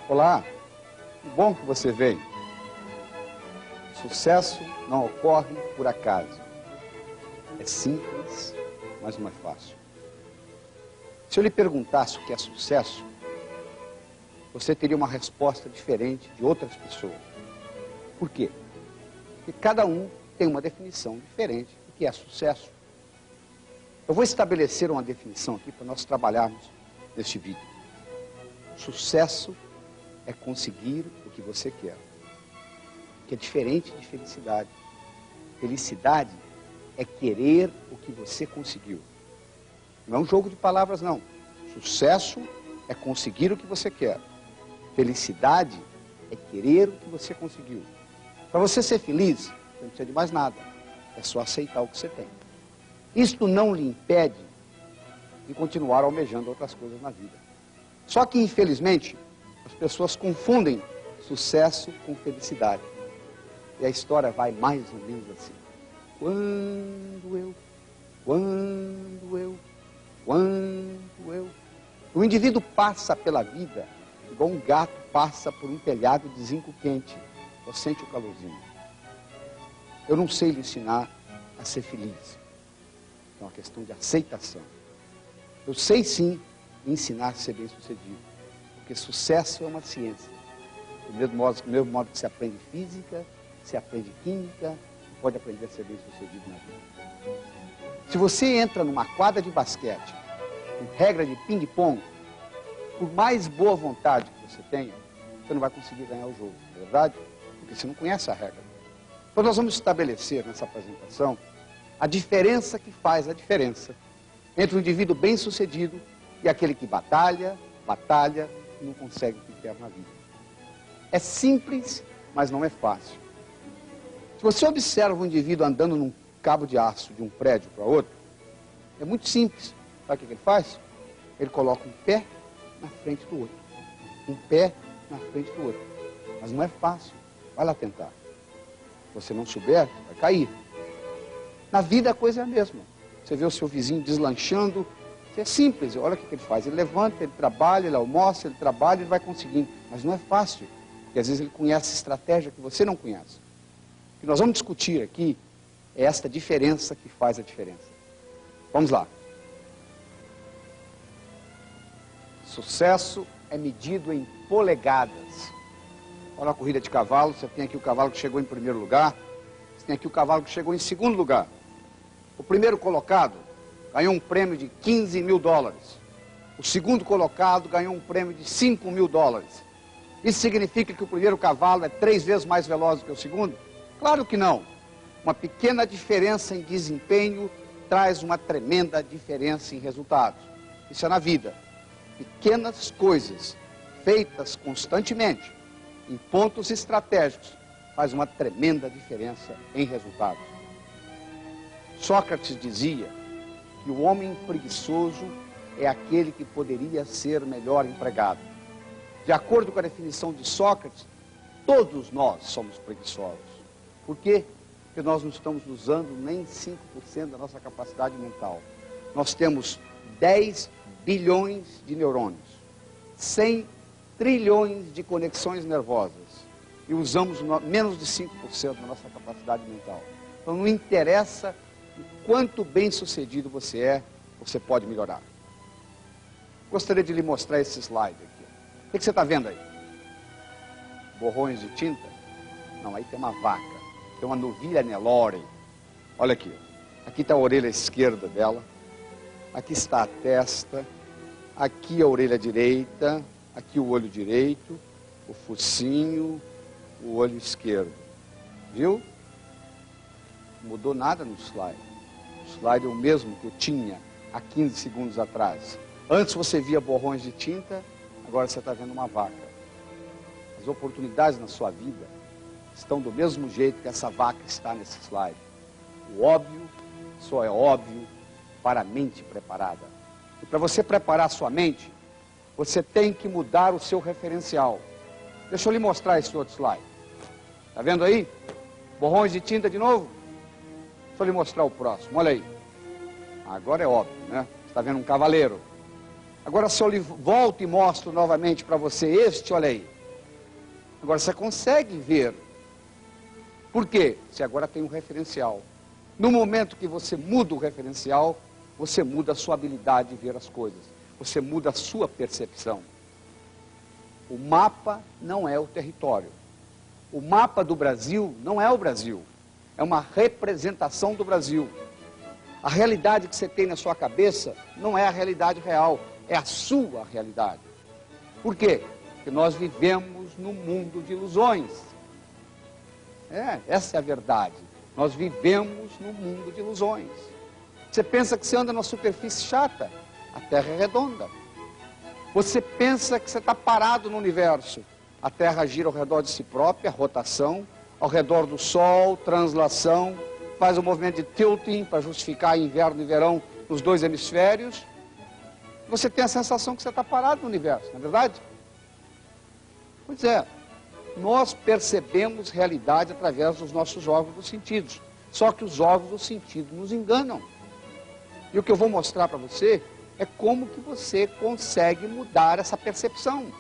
Olá, que bom que você veio. Sucesso não ocorre por acaso. É simples, mas não é fácil. Se eu lhe perguntasse o que é sucesso, você teria uma resposta diferente de outras pessoas. Por quê? Porque cada um tem uma definição diferente do que é sucesso. Eu vou estabelecer uma definição aqui para nós trabalharmos neste vídeo. Sucesso é conseguir o que você quer, que é diferente de felicidade. Felicidade é querer o que você conseguiu. Não é um jogo de palavras, não. Sucesso é conseguir o que você quer. Felicidade é querer o que você conseguiu. Para você ser feliz, você não precisa de mais nada. É só aceitar o que você tem. Isto não lhe impede de continuar almejando outras coisas na vida. Só que, infelizmente, as pessoas confundem sucesso com felicidade. E a história vai mais ou menos assim. O indivíduo passa pela vida igual um gato passa por um telhado de zinco quente. Só sente o calorzinho. Eu não sei lhe ensinar a ser feliz. É uma questão de aceitação. Eu sei sim ensinar a ser bem-sucedido. Porque sucesso é uma ciência. Do mesmo modo que se aprende física, se aprende química, pode aprender a ser bem-sucedido na vida. Se você entra numa quadra de basquete, com regra de ping-pong, por mais boa vontade que você tenha, você não vai conseguir ganhar o jogo, não é verdade? Porque você não conhece a regra. Então nós vamos estabelecer nessa apresentação a diferença que faz a diferença entre o indivíduo bem-sucedido e aquele que batalha e não consegue o que quer na vida. É simples, mas não é fácil. Se você observa um indivíduo andando num cabo de aço de um prédio para outro, é muito simples. Sabe o que ele faz? Ele coloca um pé na frente do outro. Um pé na frente do outro. Mas não é fácil. Vai lá tentar. Se você não souber, vai cair. Na vida a coisa é a mesma. Você vê o seu vizinho deslanchando. É simples. Olha o que ele faz. Ele levanta, ele trabalha, ele almoça, ele trabalha, ele vai conseguindo. Mas não é fácil. Porque às vezes ele conhece estratégia que você não conhece. O que nós vamos discutir aqui é esta diferença que faz a diferença. Vamos lá. Sucesso é medido em polegadas. Olha a corrida de cavalo, você tem aqui o cavalo que chegou em primeiro lugar, você tem aqui o cavalo que chegou em segundo lugar. O primeiro colocado ganhou um prêmio de 15 mil dólares. O segundo colocado ganhou um prêmio de 5 mil dólares. Isso significa que o primeiro cavalo é 3 vezes mais veloz do que o segundo? Claro que não. Uma pequena diferença em desempenho traz uma tremenda diferença em resultados. Isso é na vida. Pequenas coisas feitas constantemente em pontos estratégicos faz uma tremenda diferença em resultados. Sócrates dizia que o homem preguiçoso é aquele que poderia ser melhor empregado. De acordo com a definição de Sócrates, todos nós somos preguiçosos. Por quê? Porque nós não estamos usando nem 5% da nossa capacidade mental. Nós temos 10 bilhões de neurônios, 100 trilhões de conexões nervosas e usamos menos de 5% da nossa capacidade mental. Então não interessa o quanto bem sucedido você é, você pode melhorar. Gostaria de lhe mostrar esse slide aqui. O que você está vendo aí? Borrões de tinta? Não, aí tem uma vaca, tem uma novilha Nelore. Olha aqui, aqui está a orelha esquerda dela, aqui está a testa, aqui a orelha direita, aqui o olho direito, o focinho, o olho esquerdo. Viu? Não mudou nada no slide. O slide é o mesmo que eu tinha há 15 segundos atrás. Antes você via borrões de tinta, agora você está vendo uma vaca. As oportunidades na sua vida estão do mesmo jeito que essa vaca está nesse slide. O óbvio só é óbvio para a mente preparada. E para você preparar a sua mente, você tem que mudar o seu referencial. Deixa eu lhe mostrar esse outro slide. Está vendo aí? Borrões de tinta de novo? Deixa eu lhe mostrar o próximo, olha aí. Agora é óbvio, né? Você está vendo um cavaleiro. Agora se eu lhe volto e mostro novamente para você este, olha aí. Agora você consegue ver. Por quê? Você agora tem um referencial. No momento que você muda o referencial, você muda a sua habilidade de ver as coisas. Você muda a sua percepção. O mapa não é o território. O mapa do Brasil não é o Brasil. É uma representação do Brasil. A realidade que você tem na sua cabeça não é a realidade real, é a sua realidade. Por quê? Porque nós vivemos num mundo de ilusões. Essa é a verdade. Nós vivemos num mundo de ilusões. Você pensa que você anda numa superfície chata, a Terra é redonda. Você pensa que você está parado no universo, a Terra gira ao redor de si própria, rotação, ao redor do Sol, translação, faz o movimento de tilting para justificar inverno e verão nos dois hemisférios. Você tem a sensação que você está parado no universo, não é verdade? Pois é, nós percebemos realidade através dos nossos órgãos dos sentidos. Só que os órgãos dos sentidos nos enganam. E o que eu vou mostrar para você é como que você consegue mudar essa percepção.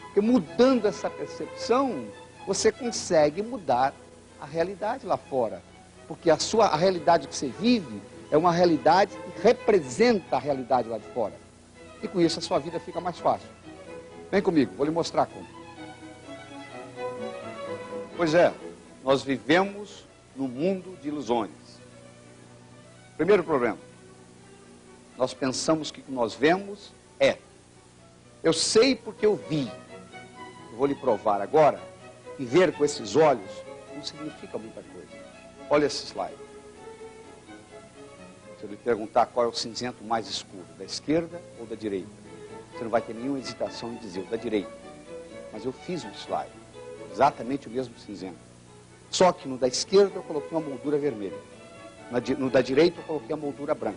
Porque mudando essa percepção, você consegue mudar a realidade lá fora. Porque a realidade que você vive é uma realidade que representa a realidade lá de fora. E com isso a sua vida fica mais fácil. Vem comigo, vou lhe mostrar como. Pois é, nós vivemos num mundo de ilusões. Primeiro problema, nós pensamos que o que nós vemos é. Eu sei porque eu vi. Eu vou lhe provar agora que ver com esses olhos não significa muita coisa. Olha esse slide. Se eu lhe perguntar qual é o cinzento mais escuro, da esquerda ou da direita, você não vai ter nenhuma hesitação em dizer o da direita. Mas eu fiz um slide, exatamente o mesmo cinzento. Só que no da esquerda eu coloquei uma moldura vermelha. No da direita eu coloquei a moldura branca.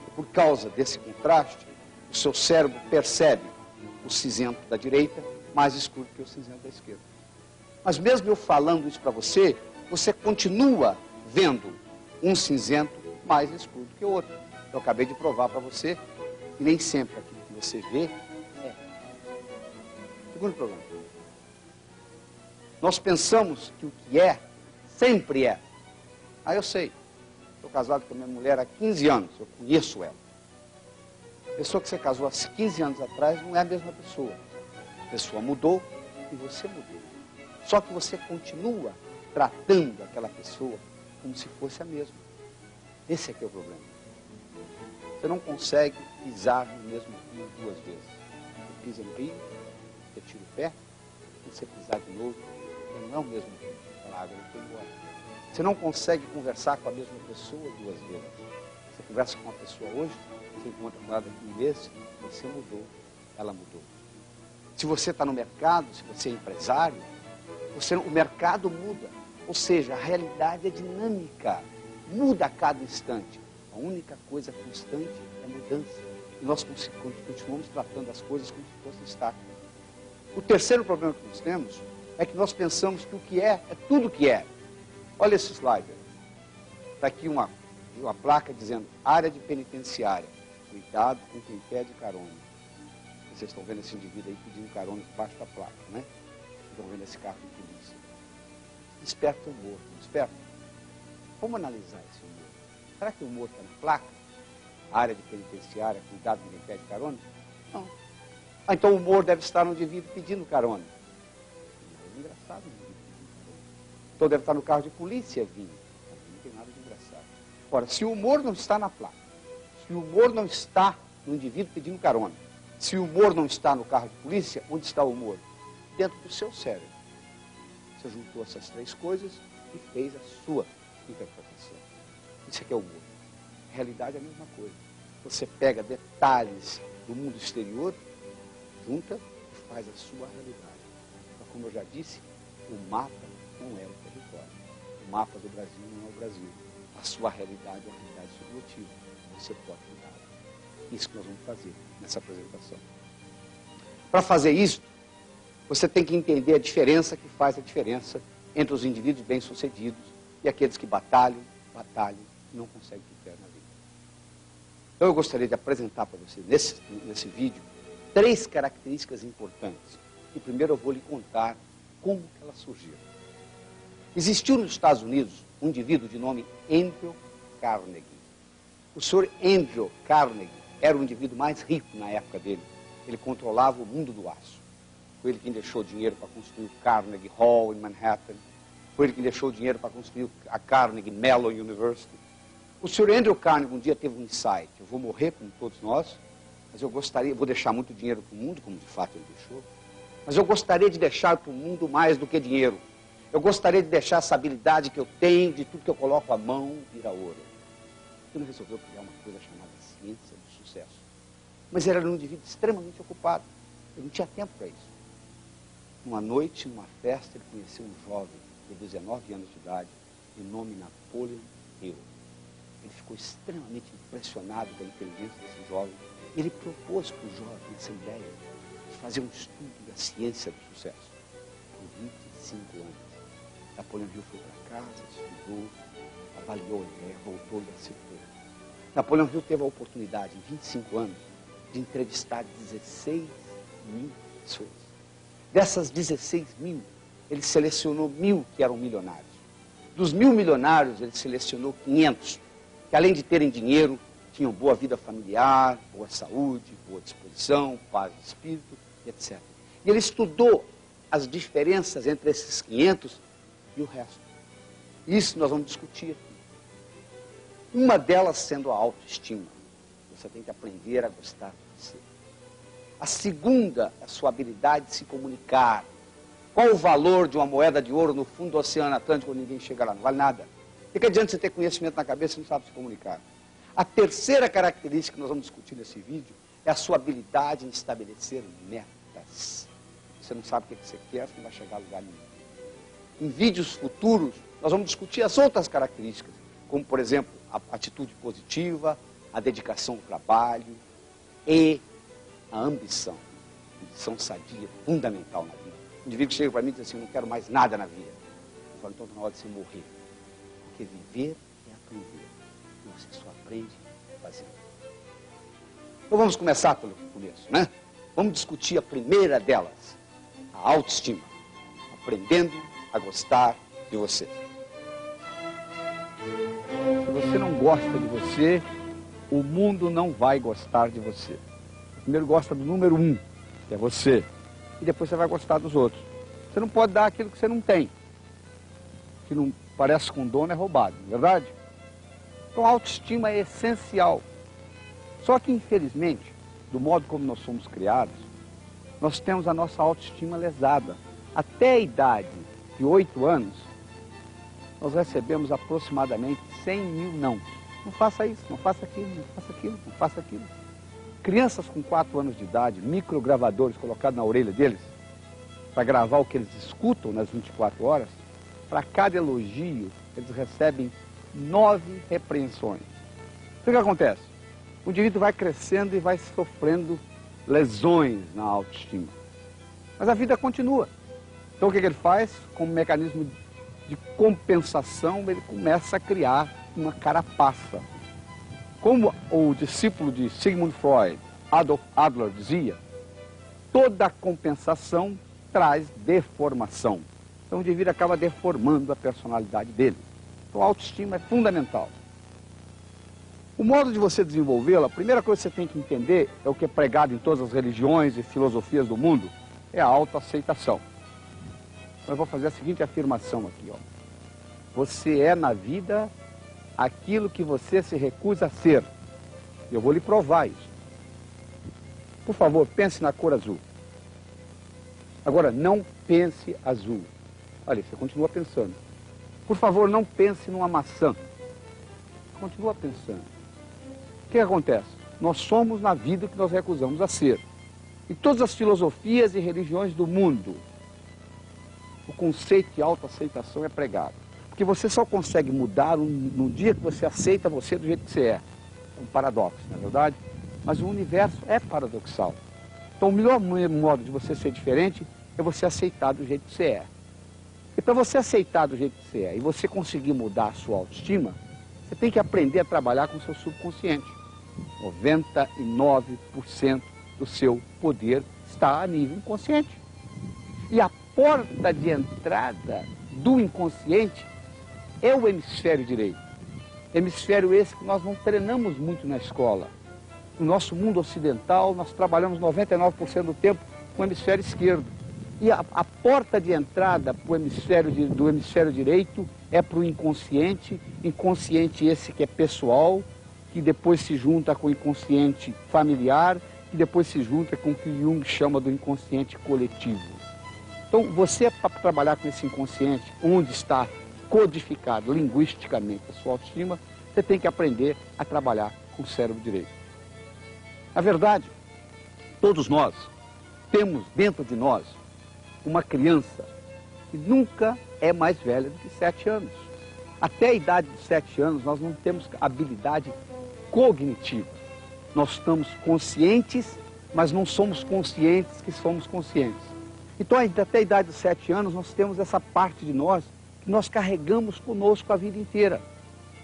E por causa desse contraste, o seu cérebro percebe o cinzento da direita mais escuro que o cinzento da esquerda. Mas mesmo eu falando isso para você, você continua vendo um cinzento mais escuro do que o outro. Eu acabei de provar para você que nem sempre aquilo que você vê é. Segundo problema. Nós pensamos que o que é, sempre é. Ah, eu sei. Estou casado com a minha mulher há 15 anos, eu conheço ela. A pessoa que você casou há 15 anos atrás não é a mesma pessoa. A pessoa mudou e você mudou. Só que você continua tratando aquela pessoa como se fosse a mesma. Esse é que é o problema. Você não consegue pisar no mesmo rio duas vezes. Você pisa no rio, você tira o pé, e você pisar de novo, não é o mesmo rio. A água não foi embora. Você não consegue conversar com a mesma pessoa duas vezes. Você conversa com uma pessoa hoje, você encontra com ela daqui a um mês, você mudou, ela mudou. Se você está no mercado, se você é empresário, o mercado muda. Ou seja, a realidade é dinâmica, muda a cada instante. A única coisa constante é a mudança. E nós continuamos tratando as coisas como se fossem estáticas. O terceiro problema que nós temos é que nós pensamos que o que é tudo o que é. Olha esse slide. Está aqui uma placa dizendo área de penitenciária. Cuidado com quem pede carona. Vocês estão vendo esse indivíduo aí pedindo carona debaixo da placa, né? Estão vendo esse carro de polícia. Desperta o humor, desperta. Vamos analisar esse humor. Será que o humor está na placa? Área de penitenciária, cuidado com quem pede carona? Não. Ah, então o humor deve estar no indivíduo pedindo carona. Não é engraçado. Então deve estar no carro de polícia vindo. Não tem nada de engraçado. Ora, se o humor não está na placa, se o humor não está no indivíduo pedindo carona, se o humor não está no carro de polícia, onde está o humor? Dentro do seu cérebro. Você juntou essas três coisas e fez a sua interpretação. Isso aqui é o humor. A realidade é a mesma coisa. Você pega detalhes do mundo exterior, junta e faz a sua realidade. Mas como eu já disse, o mapa não é o território. O mapa do Brasil não é o Brasil. A sua realidade é a realidade subjetiva. Você pode mudar. Isso que nós vamos fazer nessa apresentação. Para fazer isso, você tem que entender a diferença que faz a diferença entre os indivíduos bem-sucedidos e aqueles que batalham e não conseguem ter na vida. Então eu gostaria de apresentar para você, nesse vídeo, 3 características importantes. E primeiro eu vou lhe contar como que elas surgiram. Existiu nos Estados Unidos um indivíduo de nome Andrew Carnegie. O senhor Andrew Carnegie era o indivíduo mais rico na época dele. Ele controlava o mundo do aço. Foi ele quem deixou dinheiro para construir o Carnegie Hall em Manhattan. Foi ele quem deixou dinheiro para construir a Carnegie Mellon University. O senhor Andrew Carnegie um dia teve um insight. Eu vou morrer como todos nós, mas eu gostaria, vou deixar muito dinheiro para o mundo, como de fato ele deixou, mas eu gostaria de deixar para o mundo mais do que dinheiro. Eu gostaria de deixar essa habilidade que eu tenho, de tudo que eu coloco a mão, vira ouro. Ele resolveu criar uma coisa chamada ciência do sucesso. Mas ele era um indivíduo extremamente ocupado. Ele não tinha tempo para isso. Uma noite, numa festa, ele conheceu um jovem de 19 anos de idade, de nome Napoleon Hill. Ele ficou extremamente impressionado com a inteligência desse jovem. Ele propôs para o jovem essa ideia de fazer um estudo da ciência do sucesso. Por 25 anos. Napoleão Hill foi para casa, estudou, avaliou a ideia, voltou e aceitou. Napoleão Hill teve a oportunidade, em 25 anos, de entrevistar 16 mil pessoas. Dessas 16 mil, ele selecionou 1.000 que eram milionários. Dos 1.000 milionários, ele selecionou 500, que além de terem dinheiro, tinham boa vida familiar, boa saúde, boa disposição, paz de espírito, etc. E ele estudou as diferenças entre esses 500 e o resto. Isso nós vamos discutir aqui. Uma delas sendo a autoestima. Você tem que aprender a gostar de você. A segunda é a sua habilidade de se comunicar. Qual o valor de uma moeda de ouro no fundo do Oceano Atlântico quando ninguém chega lá? Não vale nada. O que adianta você ter conhecimento na cabeça e não sabe se comunicar? A terceira característica que nós vamos discutir nesse vídeo é a sua habilidade em estabelecer metas. Você não sabe o que você quer, você não vai chegar a lugar nenhum. Em vídeos futuros, nós vamos discutir as outras características, como, por exemplo, a atitude positiva, a dedicação ao trabalho e a ambição. A ambição sadia é fundamental na vida. O indivíduo chega para mim e diz assim, eu não quero mais nada na vida. Eu falo, então está na hora de você morrer. Porque viver é aprender. E você só aprende fazendo. Então vamos começar pelo começo, né? Vamos discutir a primeira delas, a autoestima. Aprendendo a gostar de você. Se você não gosta de você, o mundo não vai gostar de você. Primeiro gosta do número 1, que é você. E depois você vai gostar dos outros. Você não pode dar aquilo que você não tem. Que não parece com dono é roubado, não é verdade? Então a autoestima é essencial. Só que, infelizmente, do modo como nós somos criados, nós temos a nossa autoestima lesada. Até a idade de 8 anos, nós recebemos aproximadamente 100 mil não. Não faça isso, não faça aquilo, não faça aquilo, não faça aquilo. Crianças com 4 anos de idade, microgravadores colocados na orelha deles, para gravar o que eles escutam nas 24 horas, para cada elogio, eles recebem 9 repreensões. Então o que acontece? O indivíduo vai crescendo e vai sofrendo lesões na autoestima. Mas a vida continua. Então o que ele faz? Como mecanismo de compensação, ele começa a criar uma carapaça. Como o discípulo de Sigmund Freud, Adolf Adler, dizia, toda compensação traz deformação. Então o indivíduo acaba deformando a personalidade dele. Então a autoestima é fundamental. O modo de você desenvolvê-la, a primeira coisa que você tem que entender é o que é pregado em todas as religiões e filosofias do mundo, é a autoaceitação. Então eu vou fazer a seguinte afirmação aqui, ó. Você é na vida aquilo que você se recusa a ser. Eu vou lhe provar isso. Por favor, pense na cor azul. Agora, não pense azul. Olha, você continua pensando. Por favor, não pense numa maçã. Continua pensando. O que acontece? Nós somos na vida que nós recusamos a ser. Em todas as filosofias e religiões do mundo, o conceito de autoaceitação é pregado. Porque você só consegue mudar no dia que você aceita você do jeito que você é. É um paradoxo, não é verdade? Mas o universo é paradoxal. Então o melhor modo de você ser diferente é você aceitar do jeito que você é. E para você aceitar do jeito que você é e você conseguir mudar a sua autoestima, você tem que aprender a trabalhar com o seu subconsciente. 99% do seu poder está a nível inconsciente. E a porta de entrada do inconsciente é o hemisfério direito. Hemisfério esse que nós não treinamos muito na escola. No nosso mundo ocidental, nós trabalhamos 99% do tempo com o hemisfério esquerdo. E a porta de entrada do hemisfério direito é para o inconsciente esse que é pessoal, que depois se junta com o inconsciente familiar, que depois se junta com o que Jung chama do inconsciente coletivo. Então, você, para trabalhar com esse inconsciente, onde está codificado linguisticamente a sua autoestima, você tem que aprender a trabalhar com o cérebro direito. Na verdade, todos nós temos dentro de nós uma criança que nunca é mais velha do que 7 anos. Até a idade de 7 anos, nós não temos habilidade cognitiva. Nós estamos conscientes, mas não somos conscientes que somos conscientes. Então, até a idade de 7 anos, nós temos essa parte de nós que nós carregamos conosco a vida inteira.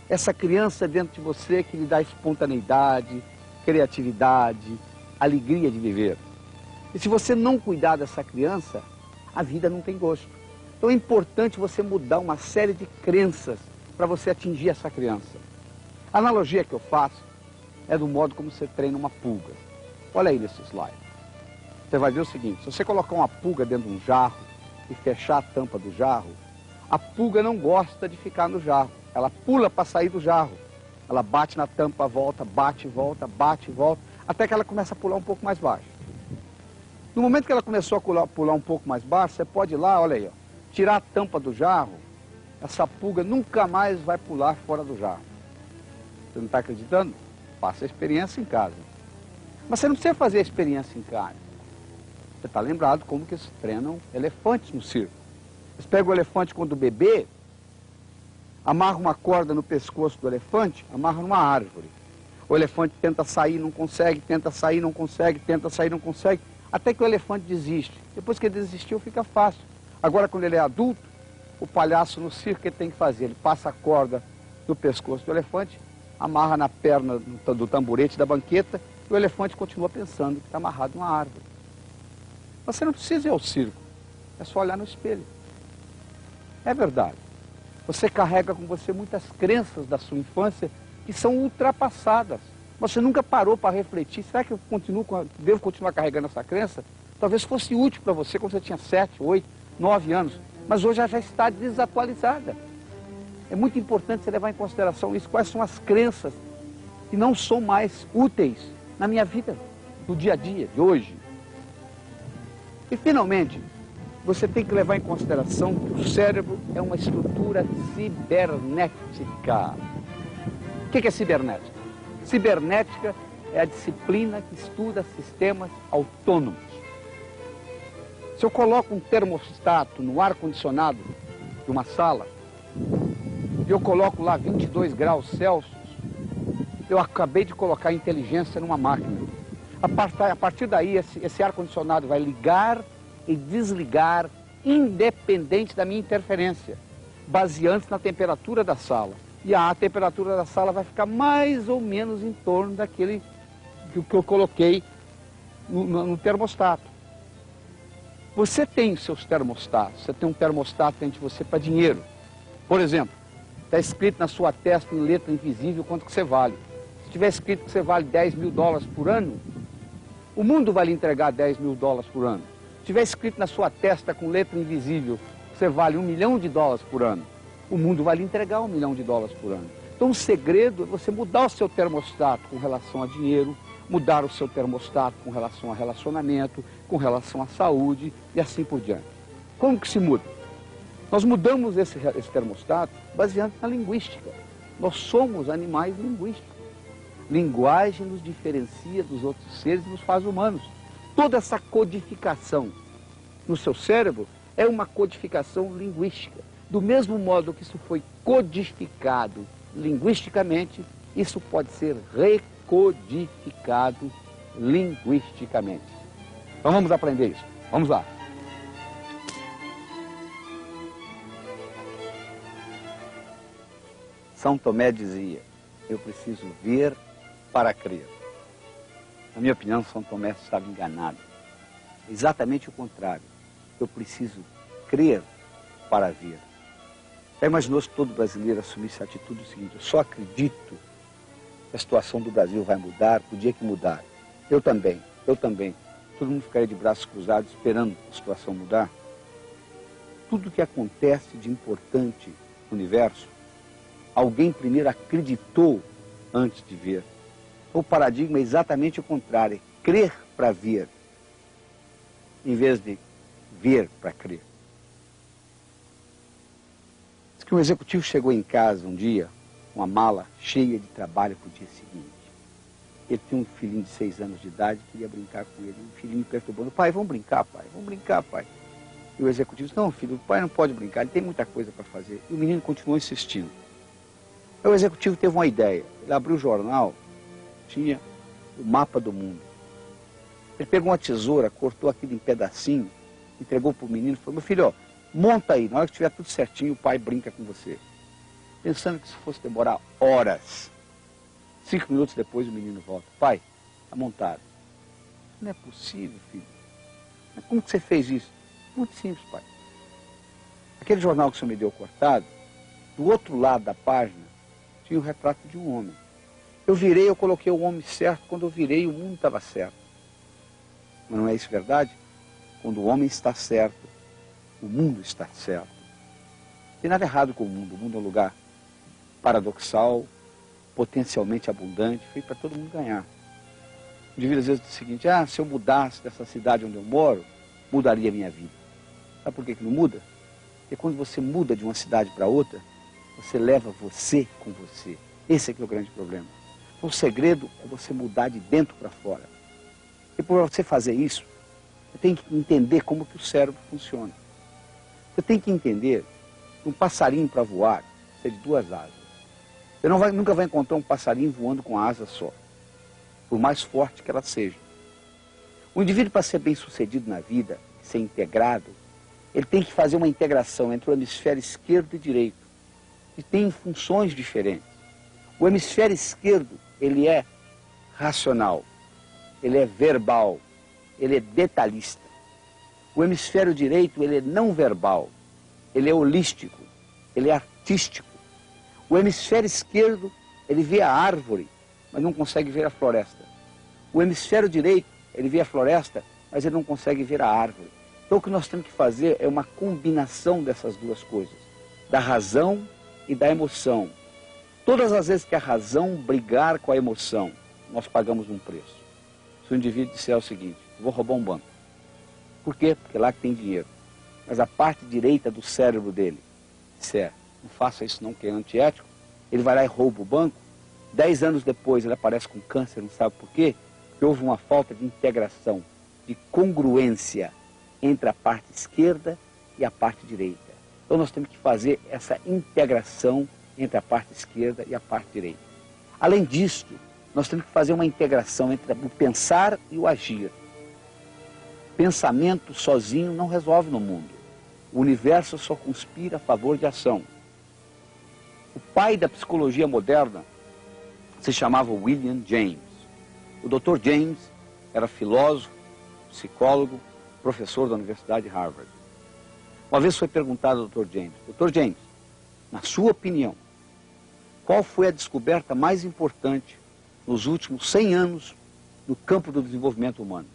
Essa criança dentro de você que lhe dá espontaneidade, criatividade, alegria de viver. E se você não cuidar dessa criança, a vida não tem gosto. Então é importante você mudar uma série de crenças para você atingir essa criança. A analogia que eu faço é do modo como você treina uma pulga. Olha aí nesse slide. Você vai ver o seguinte, se você colocar uma pulga dentro de um jarro e fechar a tampa do jarro, a pulga não gosta de ficar no jarro. Ela pula para sair do jarro. Ela bate na tampa, volta, bate e volta, até que ela começa a pular um pouco mais baixo. No momento que ela começou a pular um pouco mais baixo, você pode ir lá, olha aí, ó, tirar a tampa do jarro, essa pulga nunca mais vai pular fora do jarro. Você não está acreditando? Faça a experiência em casa. Mas você não precisa fazer a experiência em casa. Você está lembrado como que eles treinam elefantes no circo. Eles pegam o elefante quando bebê, amarram uma corda no pescoço do elefante, amarram numa árvore. O elefante tenta sair, não consegue, tenta sair, não consegue, tenta sair, não consegue, até que o elefante desiste. Depois que ele desistiu, fica fácil. Agora, quando ele é adulto, o palhaço no circo, o que ele tem que fazer? Ele passa a corda no pescoço do elefante, amarra na perna do tamborete da banqueta, e o elefante continua pensando que está amarrado numa árvore. Você não precisa ir ao circo, é só olhar no espelho. É verdade. Você carrega com você muitas crenças da sua infância que são ultrapassadas. Você nunca parou para refletir, será que eu devo continuar carregando essa crença? Talvez fosse útil para você quando você tinha 7, 8, 9 anos, mas hoje ela já está desatualizada. É muito importante você levar em consideração isso, quais são as crenças que não são mais úteis na minha vida, no dia a dia, de hoje. E, finalmente, você tem que levar em consideração que o cérebro é uma estrutura cibernética. O que é cibernética? Cibernética é a disciplina que estuda sistemas autônomos. Se eu coloco um termostato no ar-condicionado de uma sala, e eu coloco lá 22 graus Celsius, eu acabei de colocar inteligência numa máquina. A partir daí, esse ar-condicionado vai ligar e desligar, independente da minha interferência, baseando-se na temperatura da sala. E a temperatura da sala vai ficar mais ou menos em torno daquele que eu coloquei no termostato. Você tem os seus termostatos, você tem um termostato dentro de você para dinheiro. Por exemplo, está escrito na sua testa em letra invisível quanto que você vale. Se tiver escrito que você vale 10 mil dólares por ano, o mundo vai lhe entregar 10 mil dólares por ano. Se tiver escrito na sua testa com letra invisível que você vale 1 milhão de dólares por ano, o mundo vai lhe entregar 1 milhão de dólares por ano. Então o segredo é você mudar o seu termostato com relação a dinheiro, mudar o seu termostato com relação a relacionamento, com relação à saúde e assim por diante. Como que se muda? Nós mudamos esse termostato baseado na linguística. Nós somos animais linguísticos. Linguagem nos diferencia dos outros seres e nos faz humanos. Toda essa codificação no seu cérebro é uma codificação linguística. Do mesmo modo que isso foi codificado linguisticamente, isso pode ser recodificado linguisticamente. Então vamos aprender isso. Vamos lá. São Tomé dizia, eu preciso ver para crer. Na minha opinião, São Tomé estava enganado. Exatamente o contrário. Eu preciso crer para ver. Já imaginou se todo brasileiro assumisse a atitude do seguinte: eu só acredito que a situação do Brasil vai mudar o dia que mudar. Eu também. Todo mundo ficaria de braços cruzados esperando a situação mudar. Tudo que acontece de importante no universo, alguém primeiro acreditou antes de ver. O paradigma é exatamente o contrário, é crer para ver, em vez de ver para crer. Diz que um executivo chegou em casa um dia, uma mala cheia de trabalho para o dia seguinte. Ele tinha um filhinho de 6 anos de idade, queria brincar com ele. O filhinho perturbando: pai, vamos brincar, pai, vamos brincar, pai. E o executivo disse: não, filho, o pai não pode brincar, ele tem muita coisa para fazer. E o menino continuou insistindo. Aí o executivo teve uma ideia. Ele abriu o jornal, tinha o mapa do mundo. Ele pegou uma tesoura, cortou aquilo em pedacinho, entregou para o menino e falou: meu filho, ó, monta aí, na hora que estiver tudo certinho, o pai brinca com você. Pensando que isso fosse demorar horas. 5 minutos depois o menino volta: pai, está montado. Não é possível, filho. Mas como que você fez isso? Muito simples, pai. Aquele jornal que o senhor me deu cortado, do outro lado da página, tinha o retrato de um homem. Eu virei, eu coloquei o homem certo, quando eu virei o mundo estava certo. Mas não é isso verdade? Quando o homem está certo, o mundo está certo. Não tem nada errado com o mundo é um lugar paradoxal, potencialmente abundante, feito para todo mundo ganhar. O indivíduo às vezes diz o seguinte: se eu mudasse dessa cidade onde eu moro, mudaria a minha vida. Sabe por que não muda? Porque quando você muda de uma cidade para outra, você leva você com você. Esse é que é o grande problema. Então, o segredo é você mudar de dentro para fora. E para você fazer isso, você tem que entender como que o cérebro funciona. Você tem que entender que um passarinho para voar precisa de 2 asas. Você nunca vai encontrar um passarinho voando com a asa só, por mais forte que ela seja. O indivíduo, para ser bem sucedido na vida, ser integrado, ele tem que fazer uma integração entre o hemisfério esquerdo e direito, que tem funções diferentes. O hemisfério esquerdo, ele é racional, ele é verbal, ele é detalhista. O hemisfério direito, ele é não verbal, ele é holístico, ele é artístico. O hemisfério esquerdo, ele vê a árvore, mas não consegue ver a floresta. O hemisfério direito, ele vê a floresta, mas ele não consegue ver a árvore. Então o que nós temos que fazer é uma combinação dessas duas coisas, da razão e da emoção. Todas as vezes que a razão brigar com a emoção, nós pagamos um preço. Se o indivíduo disser o seguinte: vou roubar um banco. Por quê? Porque lá que tem dinheiro. Mas a parte direita do cérebro dele disser: não faça isso não, que é antiético, ele vai lá e rouba o banco. 10 anos depois ele aparece com câncer, não sabe por quê? Porque houve uma falta de integração, de congruência entre a parte esquerda e a parte direita. Então nós temos que fazer essa integração entre a parte esquerda e a parte direita. Além disso, nós temos que fazer uma integração entre o pensar e o agir. Pensamento sozinho não resolve no mundo. O universo só conspira a favor de ação. O pai da psicologia moderna se chamava William James. O Dr. James era filósofo, psicólogo, professor da Universidade de Harvard. Uma vez foi perguntado ao Dr. James: Dr. James, na sua opinião, qual foi a descoberta mais importante nos últimos 100 anos no campo do desenvolvimento humano?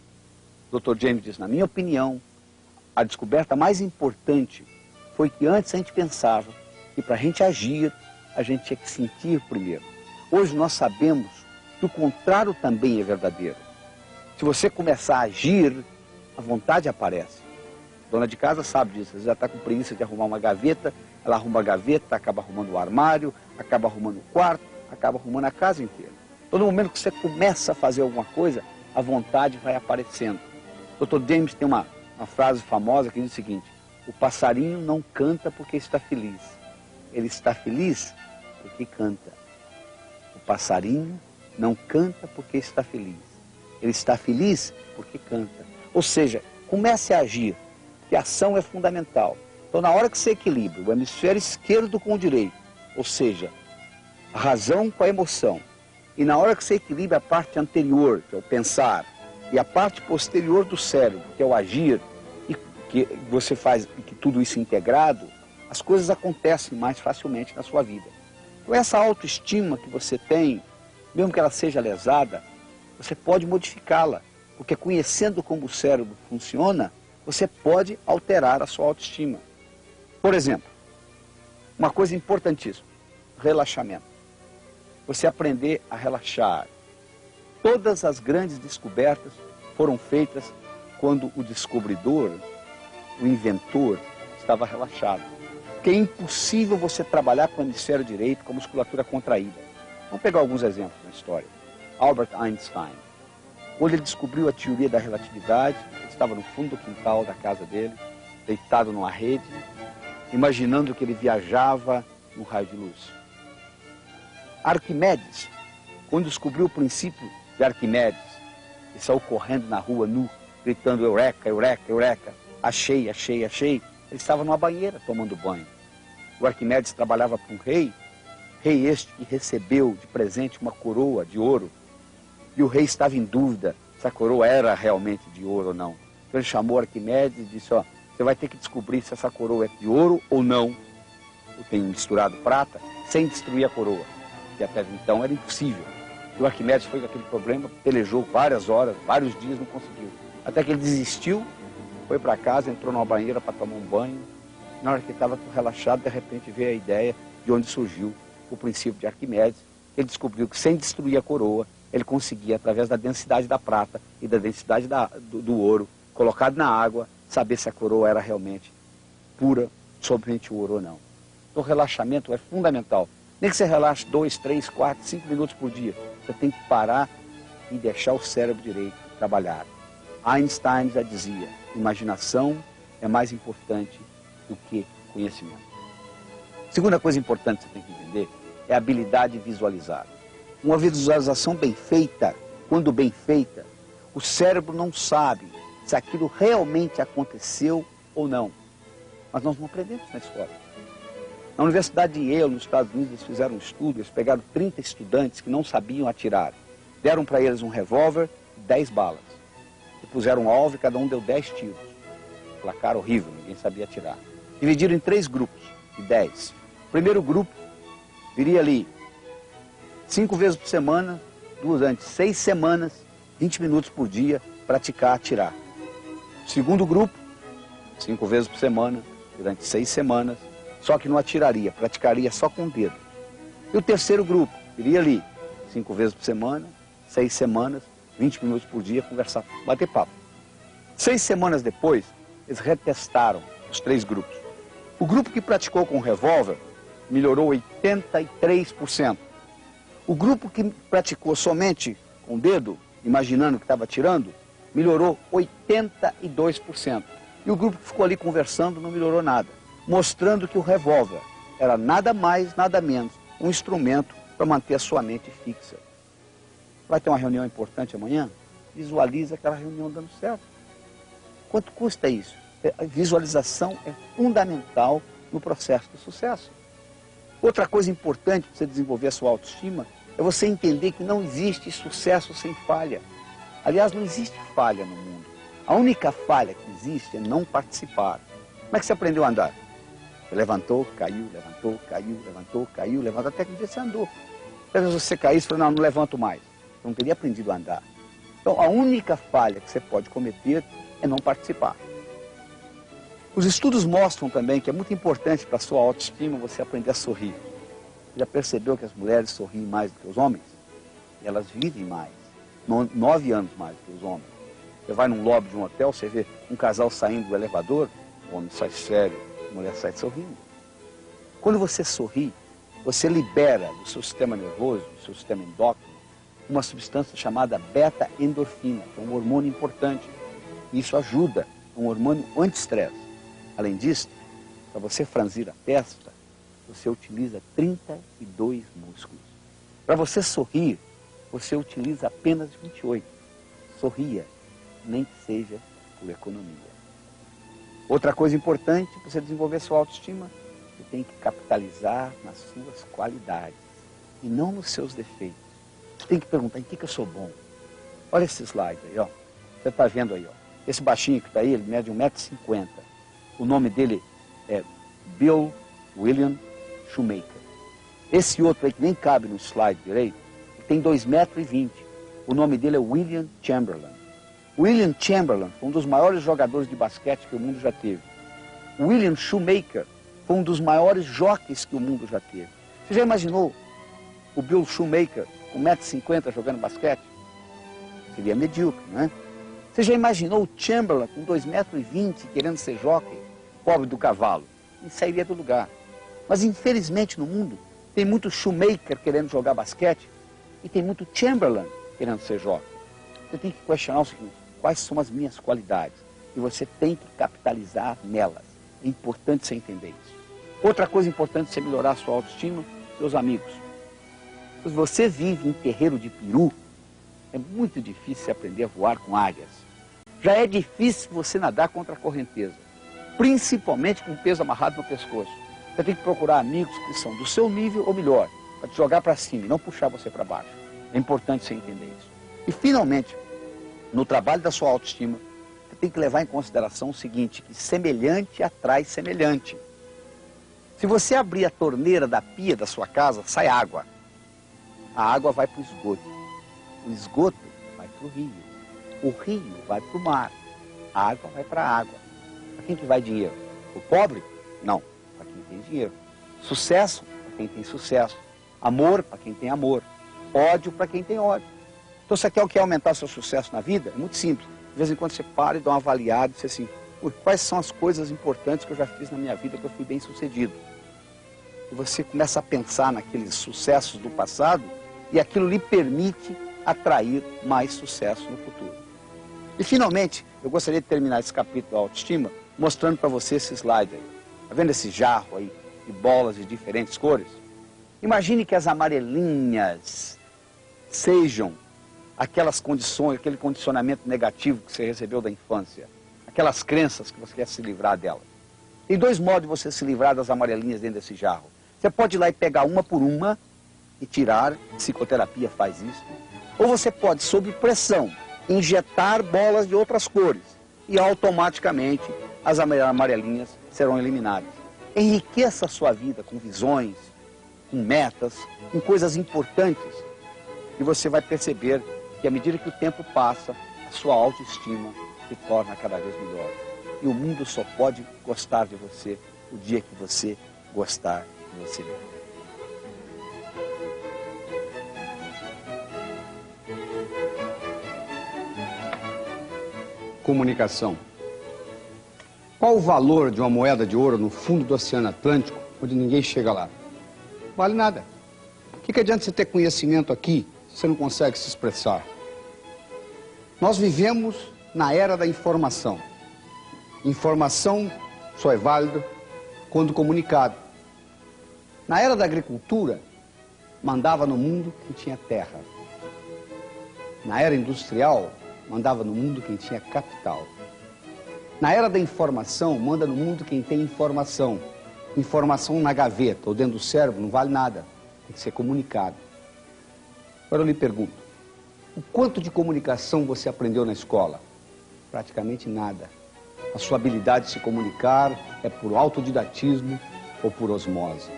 O Dr. James disse: na minha opinião, a descoberta mais importante foi que antes a gente pensava que para a gente agir, a gente tinha que sentir primeiro. Hoje nós sabemos que o contrário também é verdadeiro. Se você começar a agir, a vontade aparece. A dona de casa sabe disso. Ela já está com preguiça de arrumar uma gaveta, ela arruma a gaveta, acaba arrumando o armário, acaba arrumando o quarto, acaba arrumando a casa inteira. Todo momento que você começa a fazer alguma coisa, a vontade vai aparecendo. O Dr. James tem uma frase famosa que diz o seguinte: o passarinho não canta porque está feliz. Ele está feliz porque canta. O passarinho não canta porque está feliz. Ele está feliz porque canta. Ou seja, comece a agir, porque a ação é fundamental. Então, na hora que você equilibra o hemisfério esquerdo com o direito, ou seja, a razão com a emoção, e na hora que você equilibra a parte anterior, que é o pensar, e a parte posterior do cérebro, que é o agir, e que você faz, que tudo isso integrado, as coisas acontecem mais facilmente na sua vida. Então essa autoestima que você tem, mesmo que ela seja lesada, você pode modificá-la, porque conhecendo como o cérebro funciona, você pode alterar a sua autoestima. Por exemplo, uma coisa importantíssima, relaxamento. Você aprender a relaxar. Todas as grandes descobertas foram feitas quando o descobridor, o inventor, estava relaxado. Porque é impossível você trabalhar com o hemisfério direito com a musculatura contraída. Vamos pegar alguns exemplos na história. Albert Einstein, quando ele descobriu a teoria da relatividade, ele estava no fundo do quintal da casa dele, deitado numa rede, imaginando que ele viajava num raio de luz. Arquimedes, quando descobriu o princípio de Arquimedes, ele saiu correndo na rua nu, gritando eureka, eureka, eureka, achei, achei, achei. Ele estava numa banheira tomando banho. O Arquimedes trabalhava para um rei este que recebeu de presente uma coroa de ouro, e o rei estava em dúvida se a coroa era realmente de ouro ou não. Então ele chamou Arquimedes e disse, ó, você vai ter que descobrir se essa coroa é de ouro ou não, ou tem misturado prata, sem destruir a coroa, que até então era impossível. E o Arquimedes foi com aquele problema, pelejou várias horas, vários dias, não conseguiu. Até que ele desistiu, foi para casa, entrou numa banheira para tomar um banho. Na hora que ele estava relaxado, de repente veio a ideia de onde surgiu o princípio de Arquimedes. Ele descobriu que sem destruir a coroa, ele conseguia, através da densidade da prata e da densidade do ouro, colocado na água, saber se a coroa era realmente pura, somente o ouro ou não. Então o relaxamento é fundamental. Nem que você relaxe 2, 3, 4, 5 minutos por dia. Você tem que parar e deixar o cérebro direito trabalhar. Einstein já dizia, imaginação é mais importante do que conhecimento. Segunda coisa importante que você tem que entender é a habilidade de visualizar. Uma visualização bem feita, quando bem feita, o cérebro não sabe se aquilo realmente aconteceu ou não. Mas nós não aprendemos na escola. Na Universidade de Yale, nos Estados Unidos, eles fizeram um estudo, eles pegaram 30 estudantes que não sabiam atirar. Deram para eles um revólver e 10 balas. E puseram um alvo e cada um deu 10 tiros. Placar horrível, ninguém sabia atirar. Dividiram em 3 grupos de 10. O primeiro grupo viria ali 5 vezes por semana, durante 6 semanas, 20 minutos por dia, praticar atirar. O segundo grupo, 5 vezes por semana, durante 6 semanas, só que não atiraria, praticaria só com o dedo. E o terceiro grupo, iria ali, 5 vezes por semana, 6 semanas, 20 minutos por dia, conversar, bater papo. 6 semanas depois, eles retestaram os 3 grupos. O grupo que praticou com revólver melhorou 83%. O grupo que praticou somente com o dedo, imaginando que estava atirando, melhorou 82%. E o grupo que ficou ali conversando não melhorou nada, mostrando que o revólver era nada mais, nada menos, um instrumento para manter a sua mente fixa. Vai ter uma reunião importante amanhã? Visualiza aquela reunião dando certo. Quanto custa isso? A visualização é fundamental no processo do sucesso. Outra coisa importante para você desenvolver a sua autoestima é você entender que não existe sucesso sem falha. Aliás, não existe falha no mundo. A única falha que existe é não participar. Como é que você aprendeu a andar? Você levantou, caiu, levantou, caiu, levantou, caiu, levantou, até que um dia você andou. Às vezes você caísse e falou, não levanto mais. Você não teria aprendido a andar. Então, a única falha que você pode cometer é não participar. Os estudos mostram também que é muito importante para a sua autoestima você aprender a sorrir. Você já percebeu que as mulheres sorriem mais do que os homens? E elas vivem mais, 9 anos mais do que os homens. Você vai num lobby de um hotel, você vê um casal saindo do elevador, o homem sai sério, a mulher sai sorrindo. Quando você sorri, você libera do seu sistema nervoso, do seu sistema endócrino, uma substância chamada beta-endorfina, que é um hormônio importante. E isso ajuda, é um hormônio anti-estresse. Além disso, para você franzir a testa, você utiliza 32 músculos. Para você sorrir, você utiliza apenas 28. Sorria, nem que seja por economia. Outra coisa importante para você desenvolver sua autoestima, você tem que capitalizar nas suas qualidades e não nos seus defeitos. Você tem que perguntar, em que eu sou bom? Olha esse slide aí, ó. Você está vendo aí, ó. Esse baixinho que está aí, ele mede 1,50 m. O nome dele é Bill William Shoemaker. Esse outro aí, que nem cabe no slide direito, tem 2,20 m. O nome dele é William Chamberlain. William Chamberlain foi um dos maiores jogadores de basquete que o mundo já teve. William Shoemaker foi um dos maiores jockeys que o mundo já teve. Você já imaginou o Bill Shoemaker com 1,50 m jogando basquete? Seria medíocre, não é? Você já imaginou o Chamberlain com 2,20 m querendo ser jockey? Pobre do cavalo. Ele sairia do lugar. Mas infelizmente no mundo tem muito Shoemaker querendo jogar basquete e tem muito Chamberlain querendo ser jockey. Você tem que questionar o seguinte: quais são as minhas qualidades? E você tem que capitalizar nelas. É importante você entender isso. Outra coisa importante é você melhorar a sua autoestima, seus amigos. Se você vive em terreiro de peru, é muito difícil você aprender a voar com águias. Já é difícil você nadar contra a correnteza, principalmente com o peso amarrado no pescoço. Você tem que procurar amigos que são do seu nível ou melhor, para te jogar para cima e não puxar você para baixo. É importante você entender isso. E finalmente, no trabalho da sua autoestima, você tem que levar em consideração o seguinte, que semelhante atrai semelhante. Se você abrir a torneira da pia da sua casa, sai água. A água vai para o esgoto. O esgoto vai para o rio. O rio vai para o mar. A água vai para a água. Para quem que vai dinheiro? Para o pobre? Não. Para quem tem dinheiro. Sucesso? Para quem tem sucesso. Amor? Para quem tem amor. Ódio? Para quem tem ódio. Então, você quer o que é aumentar seu sucesso na vida? É muito simples. De vez em quando você para e dá uma avaliada e diz assim, quais são as coisas importantes que eu já fiz na minha vida que eu fui bem sucedido? E você começa a pensar naqueles sucessos do passado e aquilo lhe permite atrair mais sucesso no futuro. E finalmente, eu gostaria de terminar esse capítulo da autoestima mostrando para você esse slide aí. Está vendo esse jarro aí de bolas de diferentes cores? Imagine que as amarelinhas sejam aquelas condições, aquele condicionamento negativo que você recebeu da infância, aquelas crenças que você quer se livrar delas. Tem dois modos de você se livrar das amarelinhas dentro desse jarro. Você pode ir lá e pegar uma por uma e tirar, psicoterapia faz isso. Ou você pode, sob pressão, injetar bolas de outras cores e automaticamente as amarelinhas serão eliminadas. Enriqueça a sua vida com visões, com metas, com coisas importantes e você vai perceber que à medida que o tempo passa, a sua autoestima se torna cada vez melhor. E o mundo só pode gostar de você o dia que você gostar de você mesmo. Comunicação. Qual o valor de uma moeda de ouro no fundo do Oceano Atlântico, onde ninguém chega lá? Vale nada. O que adianta você ter conhecimento aqui se você não consegue se expressar? Nós vivemos na era da informação. Informação só é válida quando comunicado. Na era da agricultura, mandava no mundo quem tinha terra. Na era industrial, mandava no mundo quem tinha capital. Na era da informação, manda no mundo quem tem informação. Informação na gaveta ou dentro do cérebro não vale nada. Tem que ser comunicado. Agora eu lhe pergunto, o quanto de comunicação você aprendeu na escola? Praticamente nada. A sua habilidade de se comunicar é por autodidatismo ou por osmose.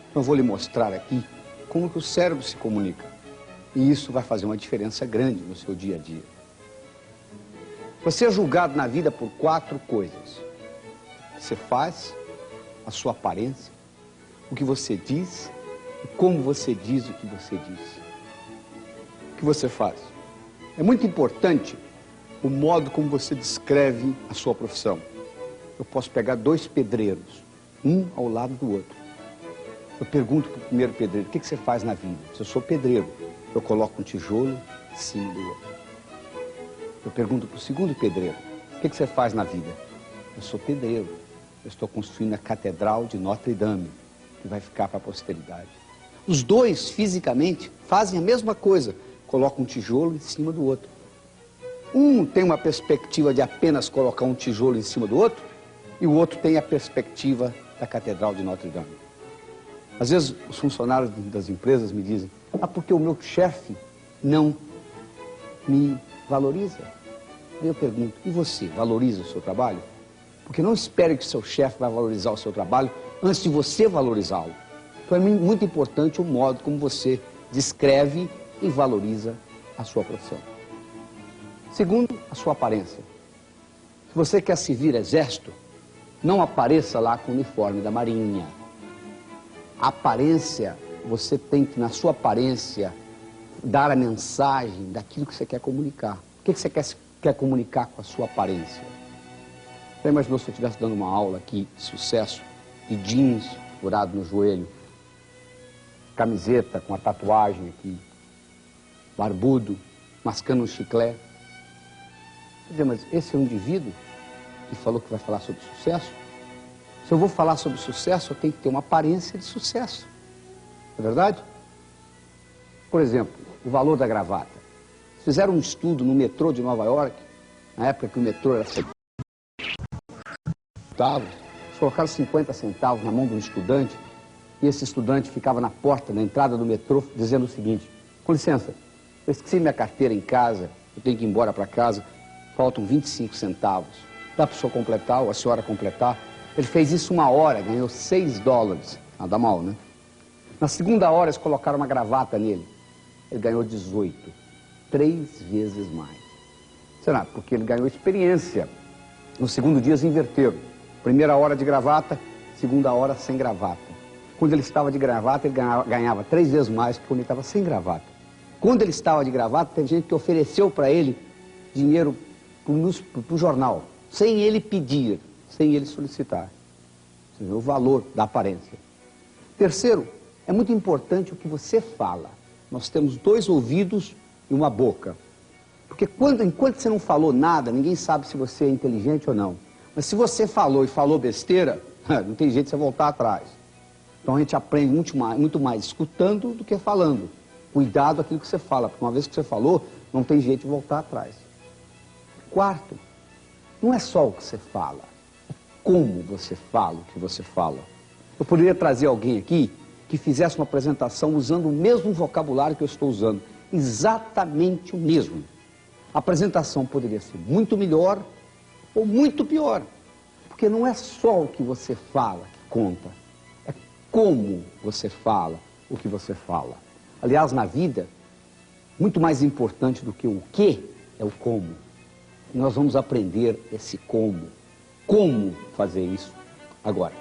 Então eu vou lhe mostrar aqui como que o cérebro se comunica. E isso vai fazer uma diferença grande no seu dia a dia. Você é julgado na vida por 4 coisas. O que você faz, a sua aparência, o que você diz e como você diz o que você diz. O que você faz? É muito importante o modo como você descreve a sua profissão. Eu posso pegar 2 pedreiros, um ao lado do outro. Eu pergunto para o primeiro pedreiro, o que você faz na vida? Se eu sou pedreiro, eu coloco um tijolo em cima do outro. Eu pergunto para o segundo pedreiro, o que você faz na vida? Eu sou pedreiro, eu estou construindo a Catedral de Notre Dame, que vai ficar para a posteridade. Os 2, fisicamente, fazem a mesma coisa, colocam um tijolo em cima do outro. Um tem uma perspectiva de apenas colocar um tijolo em cima do outro, e o outro tem a perspectiva da Catedral de Notre Dame. Às vezes, os funcionários das empresas me dizem, porque o meu chefe não me valoriza. Aí eu pergunto, e você, valoriza o seu trabalho? Porque não espere que o seu chefe vai valorizar o seu trabalho antes de você valorizá-lo. Então é muito importante o modo como você descreve e valoriza a sua profissão. Segundo, a sua aparência. Se você quer servir exército, não apareça lá com o uniforme da Marinha. A aparência, você tem que, na sua aparência, dar a mensagem daquilo que você quer comunicar. O que você quer comunicar com a sua aparência? Você imaginou se eu estivesse dando uma aula aqui de sucesso, de jeans furado no joelho, camiseta com a tatuagem aqui, barbudo, mascando um chiclete? Quer dizer, mas esse é um indivíduo que falou que vai falar sobre sucesso? Se eu vou falar sobre sucesso, eu tenho que ter uma aparência de sucesso. Não é verdade? Por exemplo, o valor da gravata. Fizeram um estudo no metrô de Nova York, na época que o metrô era 50 centavos, eles colocaram 50 centavos na mão de um estudante, e esse estudante ficava na porta, na entrada do metrô, dizendo o seguinte: com licença, eu esqueci minha carteira em casa, eu tenho que ir embora para casa, faltam 25 centavos. Dá para o senhor completar, ou a senhora completar? Ele fez isso 1 hora, ganhou $6. Nada mal, né? Na segunda hora, eles colocaram uma gravata nele. Ele ganhou 18. 3 vezes mais. Será? Porque ele ganhou experiência. No segundo dia, eles inverteram. Primeira hora de gravata, segunda hora sem gravata. Quando ele estava de gravata, ele ganhava 3 vezes mais que quando ele estava sem gravata. Quando ele estava de gravata, tem gente que ofereceu para ele dinheiro para o jornal, sem ele pedir, sem ele solicitar. Você vê o valor da aparência. Terceiro, é muito importante o que você fala. Nós temos 2 ouvidos e uma boca. Porque enquanto você não falou nada, ninguém sabe se você é inteligente ou não. Mas se você falou e falou besteira, não tem jeito de você voltar atrás. Então a gente aprende muito mais escutando do que falando. Cuidado com aquilo que você fala, porque uma vez que você falou, não tem jeito de voltar atrás. Quarto, não é só o que você fala, é como você fala o que você fala. Eu poderia trazer alguém aqui que fizesse uma apresentação usando o mesmo vocabulário que eu estou usando, exatamente o mesmo. A apresentação poderia ser muito melhor ou muito pior, porque não é só o que você fala que conta, é como você fala o que você fala. Aliás, na vida, muito mais importante do que o que é o como. E nós vamos aprender esse como. Como fazer isso agora.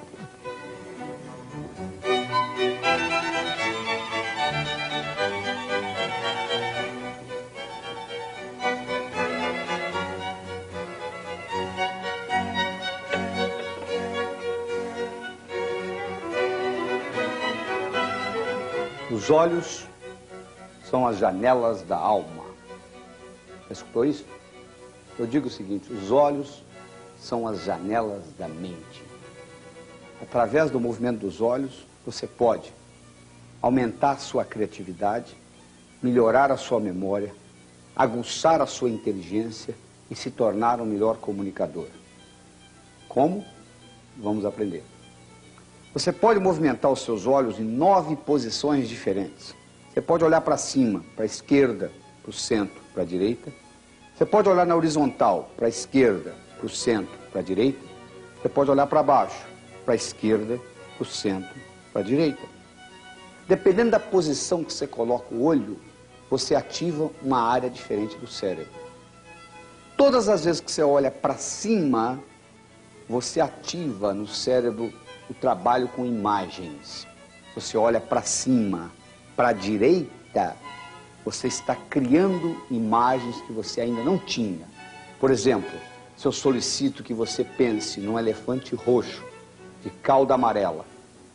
Os olhos são as janelas da alma. Já escutou isso? Eu digo o seguinte: os olhos são as janelas da mente. Através do movimento dos olhos, você pode aumentar a sua criatividade, melhorar a sua memória, aguçar a sua inteligência e se tornar um melhor comunicador. Como? Vamos aprender. Você pode movimentar os seus olhos em 9 posições diferentes. Você pode olhar para cima, para a esquerda, para o centro, para a direita. Você pode olhar na horizontal, para a esquerda, para o centro, para a direita. Você pode olhar para baixo, para a esquerda, para o centro, para a direita. Dependendo da posição que você coloca o olho, você ativa uma área diferente do cérebro. Todas as vezes que você olha para cima, você ativa no cérebro o trabalho com imagens. Você olha para cima, para a direita, você está criando imagens que você ainda não tinha. Por exemplo, se eu solicito que você pense num elefante roxo, de cauda amarela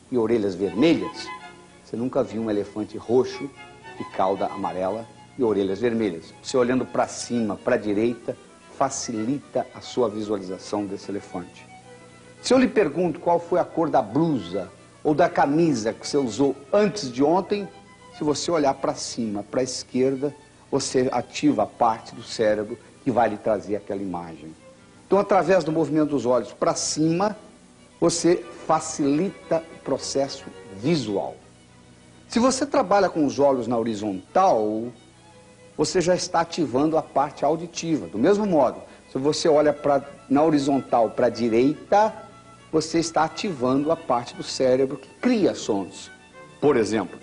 e orelhas vermelhas, você nunca viu um elefante roxo, de cauda amarela e orelhas vermelhas. Você olhando para cima, para a direita, facilita a sua visualização desse elefante. Se eu lhe pergunto qual foi a cor da blusa ou da camisa que você usou antes de ontem, se você olhar para cima, para a esquerda, você ativa a parte do cérebro que vai lhe trazer aquela imagem. Então, através do movimento dos olhos para cima, você facilita o processo visual. Se você trabalha com os olhos na horizontal, você já está ativando a parte auditiva. Do mesmo modo, Se você olha na horizontal para a direita, você está ativando a parte do cérebro que cria sons. Por exemplo,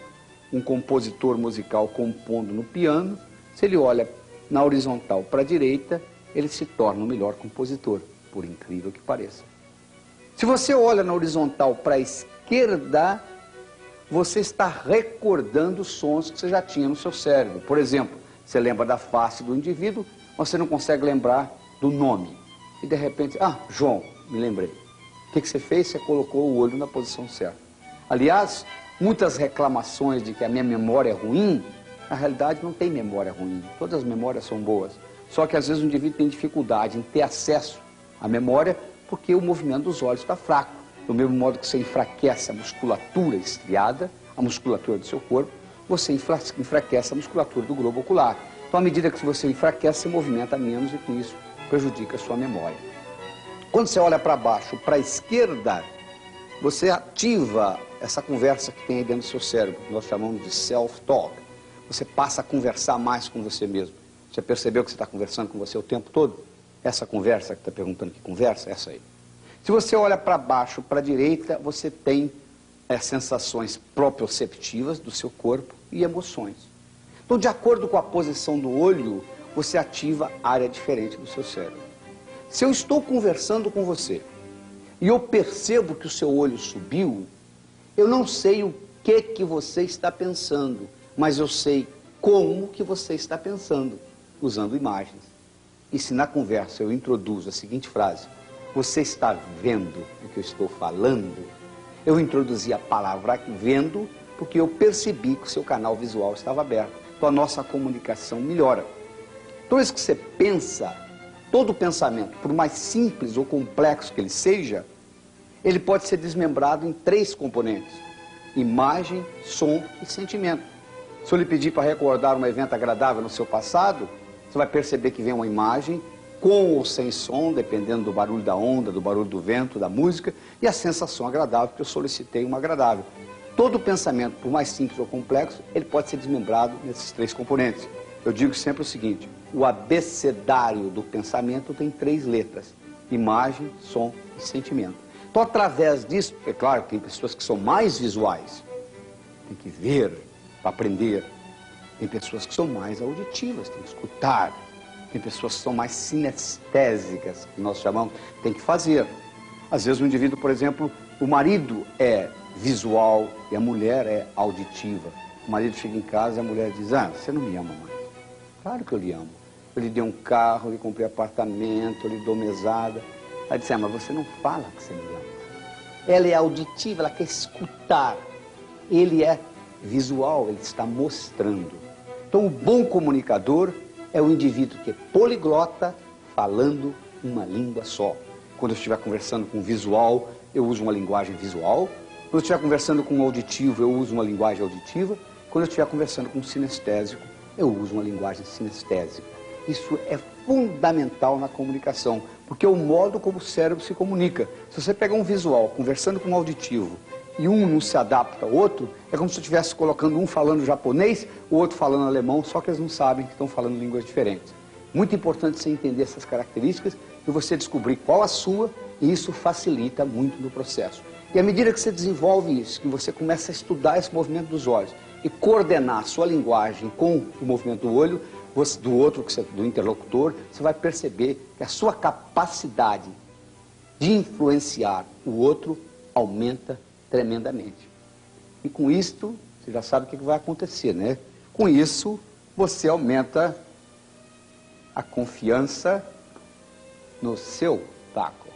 um compositor musical compondo no piano, se ele olha na horizontal para a direita, ele se torna o melhor compositor, por incrível que pareça. Se você olha na horizontal para a esquerda, você está recordando sons que você já tinha no seu cérebro. Por exemplo, você lembra da face do indivíduo, mas você não consegue lembrar do nome. E de repente, João, me lembrei. O que você fez? Você colocou o olho na posição certa. Aliás, muitas reclamações de que a minha memória é ruim, na realidade não tem memória ruim. Todas as memórias são boas. Só que às vezes o indivíduo tem dificuldade em ter acesso à memória porque o movimento dos olhos está fraco. Do mesmo modo que você enfraquece a musculatura estriada, a musculatura do seu corpo, você enfraquece a musculatura do globo ocular. Então, à medida que você enfraquece, você movimenta menos e com isso prejudica a sua memória. Quando você olha para baixo, para a esquerda, você ativa essa conversa que tem aí dentro do seu cérebro, que nós chamamos de self-talk. Você passa a conversar mais com você mesmo. Você percebeu que você está conversando com você o tempo todo? Essa conversa que está perguntando que conversa, essa aí. Se você olha para baixo, para a direita, você tem sensações proprioceptivas do seu corpo e emoções. Então, de acordo com a posição do olho, você ativa área diferente do seu cérebro. Se eu estou conversando com você e eu percebo que o seu olho subiu, eu não sei o que você está pensando, mas eu sei como que você está pensando, usando imagens. E se na conversa eu introduzo a seguinte frase: você está vendo o que eu estou falando? Eu introduzi a palavra vendo porque eu percebi que o seu canal visual estava aberto. Então a nossa comunicação melhora. Toda vez que você pensa, todo pensamento, por mais simples ou complexo que ele seja, ele pode ser desmembrado em 3 componentes: imagem, som e sentimento. Se eu lhe pedir para recordar um evento agradável no seu passado, você vai perceber que vem uma imagem, com ou sem som, dependendo do barulho da onda, do barulho do vento, da música, e a sensação agradável, porque eu solicitei uma agradável. Todo pensamento, por mais simples ou complexo, ele pode ser desmembrado nesses 3 componentes. Eu digo sempre o seguinte: o abecedário do pensamento tem 3 letras: imagem, som e sentimento. Então, através disso, é claro que tem pessoas que são mais visuais, tem que ver para aprender. Tem pessoas que são mais auditivas, tem que escutar. Tem pessoas que são mais sinestésicas, que nós chamamos, tem que fazer. Às vezes o indivíduo, por exemplo, o marido é visual e a mulher é auditiva. O marido chega em casa e a mulher diz: você não me ama mais. Claro que eu lhe amo. Eu lhe dei um carro, eu lhe comprei apartamento, eu lhe dou mesada. Ela diz: mas você não fala que você me ama. Ela é auditiva, ela quer escutar. Ele é visual, ele está mostrando. Então o bom comunicador é o indivíduo que é poliglota, falando uma língua só. Quando eu estiver conversando com visual, eu uso uma linguagem visual. Quando eu estiver conversando com um auditivo, eu uso uma linguagem auditiva. Quando eu estiver conversando com um sinestésico, eu uso uma linguagem sinestésica. Isso é fundamental na comunicação, porque é o modo como o cérebro se comunica. Se você pegar um visual conversando com um auditivo e um não se adapta ao outro, é como se eu estivesse colocando um falando japonês, o outro falando alemão, só que eles não sabem que estão falando línguas diferentes. Muito importante você entender essas características e você descobrir qual a sua, e isso facilita muito no processo. E à medida que você desenvolve isso, que você começa a estudar esse movimento dos olhos e coordenar a sua linguagem com o movimento do olho, do outro, do interlocutor, você vai perceber que a sua capacidade de influenciar o outro aumenta tremendamente. E com isto, você já sabe o que vai acontecer, né? Com isso, você aumenta a confiança no seu taco.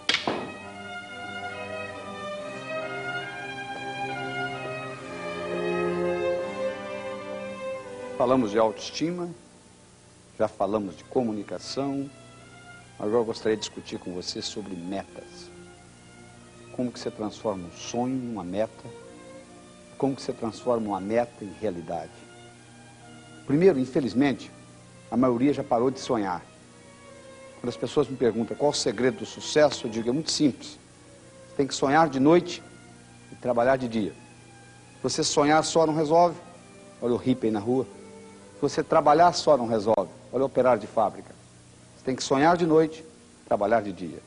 Falamos de autoestima, já falamos de comunicação, agora eu gostaria de discutir com você sobre metas. Como que você transforma um sonho em uma meta? Como que você transforma uma meta em realidade? Primeiro, infelizmente, a maioria já parou de sonhar. Quando as pessoas me perguntam qual o segredo do sucesso, eu digo: é muito simples. Você tem que sonhar de noite e trabalhar de dia. Se você sonhar só não resolve, olha o hippie aí na rua. Se você trabalhar só não resolve, olha o operário de fábrica. Você tem que sonhar de noite trabalhar de dia.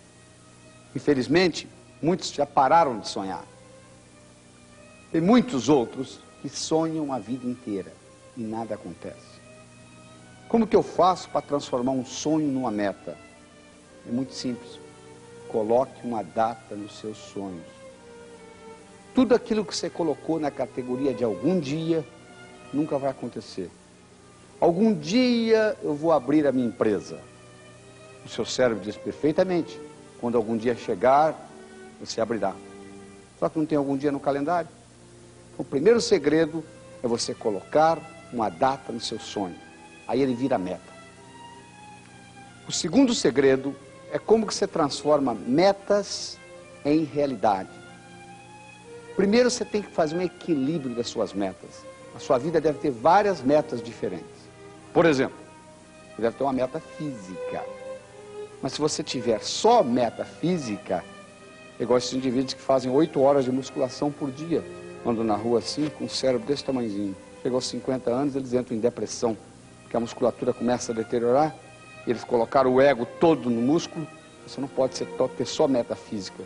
Infelizmente, muitos já pararam de sonhar. Tem muitos outros que sonham a vida inteira e nada acontece. Como que eu faço para transformar um sonho numa meta? É muito simples. Coloque uma data nos seus sonhos. Tudo aquilo que você colocou na categoria de algum dia, nunca vai acontecer. Algum dia eu vou abrir a minha empresa. O seu cérebro diz perfeitamente. Quando algum dia chegar, você abrirá. Só que não tem algum dia no calendário. O primeiro segredo é você colocar uma data no seu sonho. Aí ele vira meta. O segundo segredo é como que você transforma metas em realidade. Primeiro você tem que fazer um equilíbrio das suas metas. A sua vida deve ter várias metas diferentes. Por exemplo, você deve ter uma meta física. Mas se você tiver só meta física, é igual esses indivíduos que fazem 8 horas de musculação por dia, andam na rua assim, com o cérebro desse tamanhozinho. Chegou aos 50 anos, eles entram em depressão, porque a musculatura começa a deteriorar, e eles colocaram o ego todo no músculo. Você não pode ter só meta física.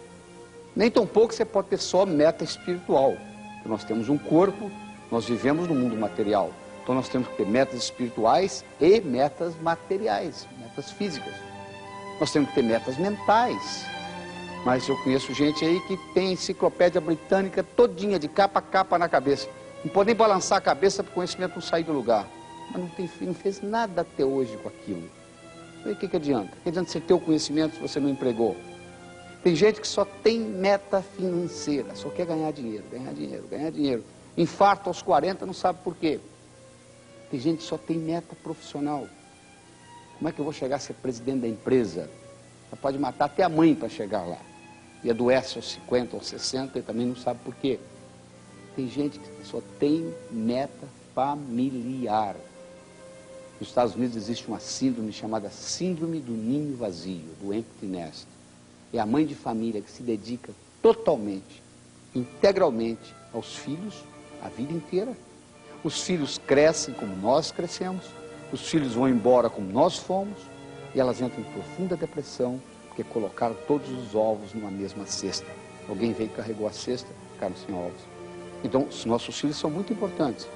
Nem tão pouco você pode ter só meta espiritual. Porque nós temos um corpo, nós vivemos no mundo material. Então nós temos que ter metas espirituais e metas materiais, metas físicas. Nós temos que ter metas mentais. Mas eu conheço gente aí que tem enciclopédia britânica todinha, de capa a capa na cabeça. Não pode nem balançar a cabeça para o conhecimento não sair do lugar. Mas não fez nada até hoje com aquilo. E o que adianta? O que adianta você ter o conhecimento se você não empregou? Tem gente que só tem meta financeira, só quer ganhar dinheiro, ganhar dinheiro, ganhar dinheiro. Infarto aos 40, não sabe por quê. Tem gente que só tem meta profissional. Como é que eu vou chegar a ser presidente da empresa? Você pode matar até a mãe para chegar lá. E adoece aos 50, aos 60 e também não sabe por quê. Tem gente que só tem meta familiar. Nos Estados Unidos existe uma síndrome chamada síndrome do ninho vazio, do empty nest. É a mãe de família que se dedica totalmente, integralmente aos filhos, a vida inteira. Os filhos crescem como nós crescemos, os filhos vão embora como nós fomos, e elas entram em profunda depressão, porque colocaram todos os ovos numa mesma cesta. Alguém veio e carregou a cesta, ficaram sem ovos. Então, os nossos filhos são muito importantes,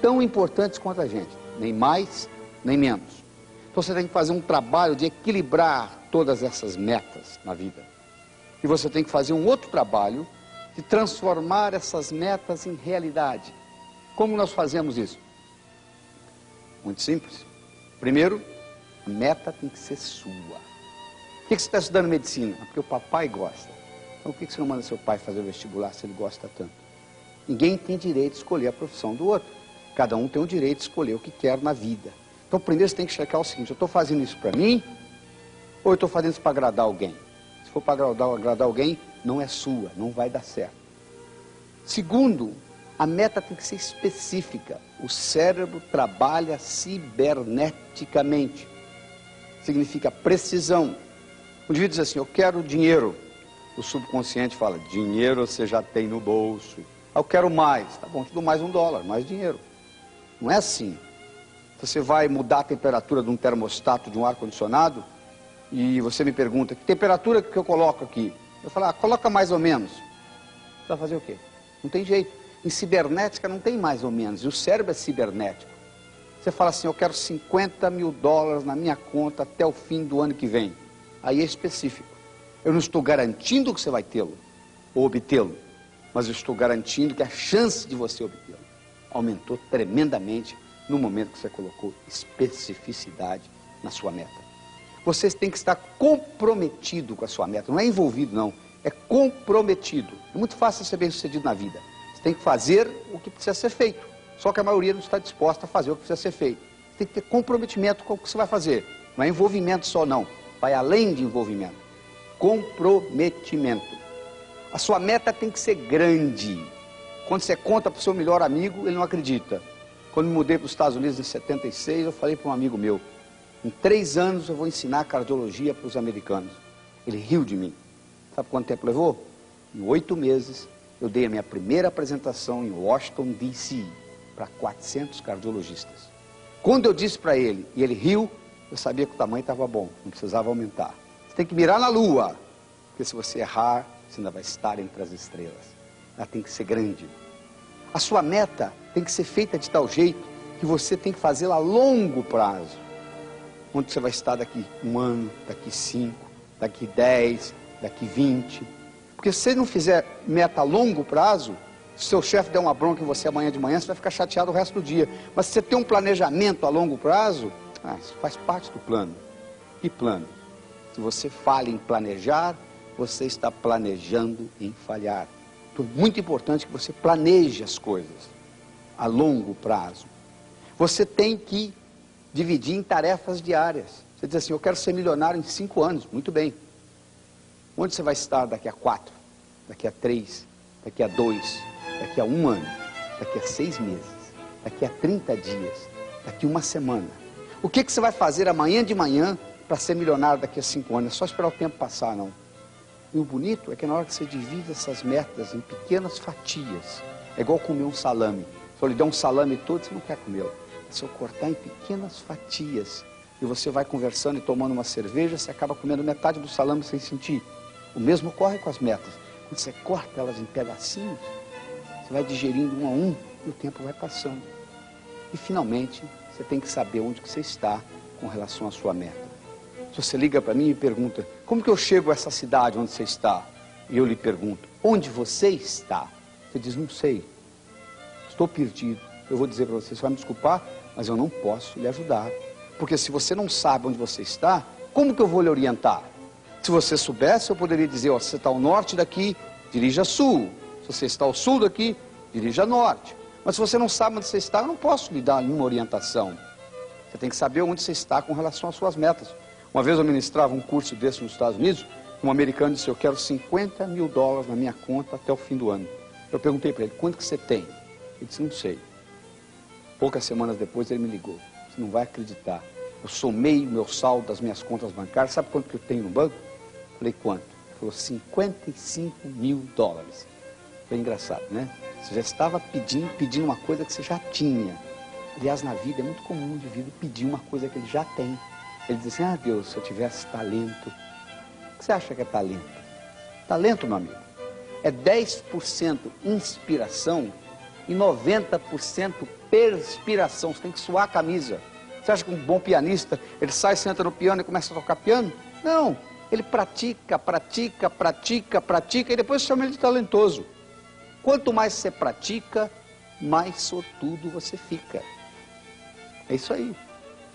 tão importantes quanto a gente, nem mais, nem menos. Então você tem que fazer um trabalho de equilibrar todas essas metas na vida. E você tem que fazer um outro trabalho de transformar essas metas em realidade. Como nós fazemos isso? Muito simples. Primeiro, a meta tem que ser sua. Por que você está estudando medicina? Porque o papai gosta. Então por que você não manda seu pai fazer o vestibular se ele gosta tanto? Ninguém tem direito de escolher a profissão do outro. Cada um tem o direito de escolher o que quer na vida. Então primeiro você tem que checar o seguinte: eu estou fazendo isso para mim ou eu estou fazendo isso para agradar alguém? Se for para agradar alguém, não é sua, não vai dar certo. Segundo, a meta tem que ser específica. O cérebro trabalha ciberneticamente. Significa precisão. O indivíduo diz assim: eu quero dinheiro. O subconsciente fala: dinheiro você já tem no bolso. Eu quero mais. Tá bom, te dou mais $1, mais dinheiro. Não é assim. Você vai mudar a temperatura de um termostato, de um ar-condicionado, e você me pergunta: que temperatura que eu coloco aqui? Eu falo: coloca mais ou menos. Você vai fazer o quê? Não tem jeito. Em cibernética não tem mais ou menos, e o cérebro é cibernético. Você fala assim: eu quero $50 mil na minha conta até o fim do ano que vem. Aí é específico. Eu não estou garantindo que você vai tê-lo, ou obtê-lo, mas eu estou garantindo que a chance de você obtê-lo aumentou tremendamente no momento que você colocou especificidade na sua meta. Você tem que estar comprometido com a sua meta, não é envolvido não, é comprometido. É muito fácil ser bem sucedido na vida. Você tem que fazer o que precisa ser feito, só que a maioria não está disposta a fazer o que precisa ser feito. Você tem que ter comprometimento com o que você vai fazer, não é envolvimento só não, vai além de envolvimento. Comprometimento. A sua meta tem que ser grande. Quando você conta para o seu melhor amigo, ele não acredita. Quando me mudei para os Estados Unidos em 76, eu falei para um amigo meu: em 3 anos eu vou ensinar cardiologia para os americanos. Ele riu de mim. Sabe quanto tempo levou? Em 8 meses, eu dei a minha primeira apresentação em Washington, D.C., para 400 cardiologistas. Quando eu disse para ele, e ele riu, eu sabia que o tamanho estava bom, não precisava aumentar. Você tem que mirar na lua, porque se você errar, você ainda vai estar entre as estrelas. Ela tem que ser grande. A sua meta tem que ser feita de tal jeito que você tem que fazê-la a longo prazo. Onde você vai estar daqui 1 ano, daqui 5, daqui 10, daqui 20. Porque se você não fizer meta a longo prazo, se seu chefe der uma bronca em você amanhã de manhã, você vai ficar chateado o resto do dia. Mas se você tem um planejamento a longo prazo, isso faz parte do plano. Que plano? Se você falha em planejar, você está planejando em falhar. Então é muito importante que você planeje as coisas a longo prazo. Você tem que dividir em tarefas diárias. Você diz assim, eu quero ser milionário em 5 anos. Muito bem. Onde você vai estar daqui a 4, daqui a 3, daqui a 2, daqui a 1 ano, daqui a 6 meses, daqui a 30 dias, daqui a 1 semana? O que você vai fazer amanhã de manhã para ser milionário daqui a 5 anos? É só esperar o tempo passar, não. E o bonito é que na hora que você divide essas metas em pequenas fatias, é igual comer um salame. Se eu lhe der um salame todo, você não quer comê-lo. Se eu cortar em pequenas fatias, e você vai conversando e tomando uma cerveja, você acaba comendo metade do salame sem sentir. O mesmo ocorre com as metas. Quando você corta elas em pedacinhos, você vai digerindo um a um e o tempo vai passando. E finalmente, você tem que saber onde que você está com relação à sua meta. Se você liga para mim e pergunta, como que eu chego a essa cidade onde você está? E eu lhe pergunto, onde você está? Você diz, não sei, estou perdido. Eu vou dizer para você, você vai me desculpar, mas eu não posso lhe ajudar. Porque se você não sabe onde você está, como que eu vou lhe orientar? Se você soubesse, eu poderia dizer, ó, se você está ao norte daqui, dirija a sul. Se você está ao sul daqui, dirija a norte. Mas se você não sabe onde você está, eu não posso lhe dar nenhuma orientação. Você tem que saber onde você está com relação às suas metas. Uma vez eu ministrava um curso desse nos Estados Unidos, um americano disse, eu quero $50 mil na minha conta até o fim do ano. Eu perguntei para ele, quanto que você tem? Ele disse, não sei. Poucas semanas depois ele me ligou. Você não vai acreditar. Eu somei o meu saldo das minhas contas bancárias. Sabe quanto que eu tenho no banco? Falei, quanto? Ele falou, $55 mil. Foi engraçado, né? Você já estava pedindo uma coisa que você já tinha. Aliás, na vida é muito comum o indivíduo pedir uma coisa que ele já tem. Ele diz assim, Deus, se eu tivesse talento. O que você acha que é talento? Talento, meu amigo, é 10% inspiração e 90% perspiração. Você tem que suar a camisa. Você acha que um bom pianista, ele sai, senta no piano e começa a tocar piano? Não, ele pratica e depois chama ele de talentoso. Quanto mais você pratica, mais sortudo você fica. É isso aí.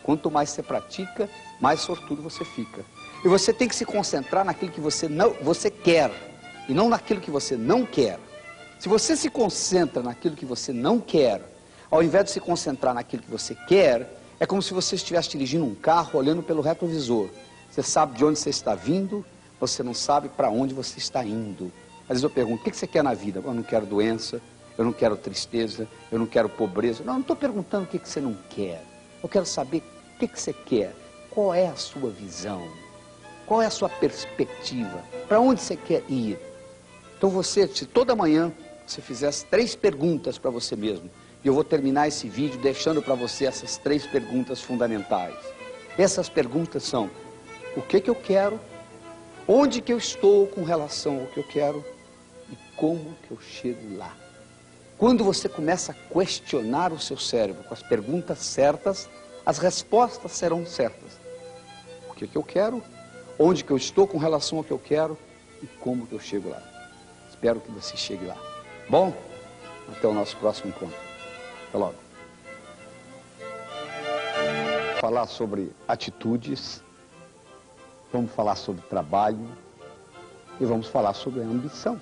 Quanto mais você pratica, mais sortudo você fica. E você tem que se concentrar naquilo que você quer e não naquilo que você não quer. Se você se concentra naquilo que você não quer, ao invés de se concentrar naquilo que você quer, é como se você estivesse dirigindo um carro olhando pelo retrovisor. Você sabe de onde você está vindo, você não sabe para onde você está indo. Às vezes eu pergunto, o que você quer na vida? Eu não quero doença, eu não quero tristeza, eu não quero pobreza. Não estou perguntando o que você não quer. Eu quero saber o que você quer. Qual é a sua visão? Qual é a sua perspectiva? Para onde você quer ir? Então você, se toda manhã você fizesse 3 perguntas para você mesmo, e eu vou terminar esse vídeo deixando para você essas 3 perguntas fundamentais. Essas perguntas são, o que eu quero? Onde que eu estou com relação ao que eu quero? E como que eu chego lá? Quando você começa a questionar o seu cérebro com as perguntas certas, as respostas serão certas. O que eu quero? Onde que eu estou com relação ao que eu quero? E como que eu chego lá? Espero que você chegue lá. Bom, até o nosso próximo encontro. Até logo. Falar sobre atitudes, vamos falar sobre trabalho e vamos falar sobre a ambição.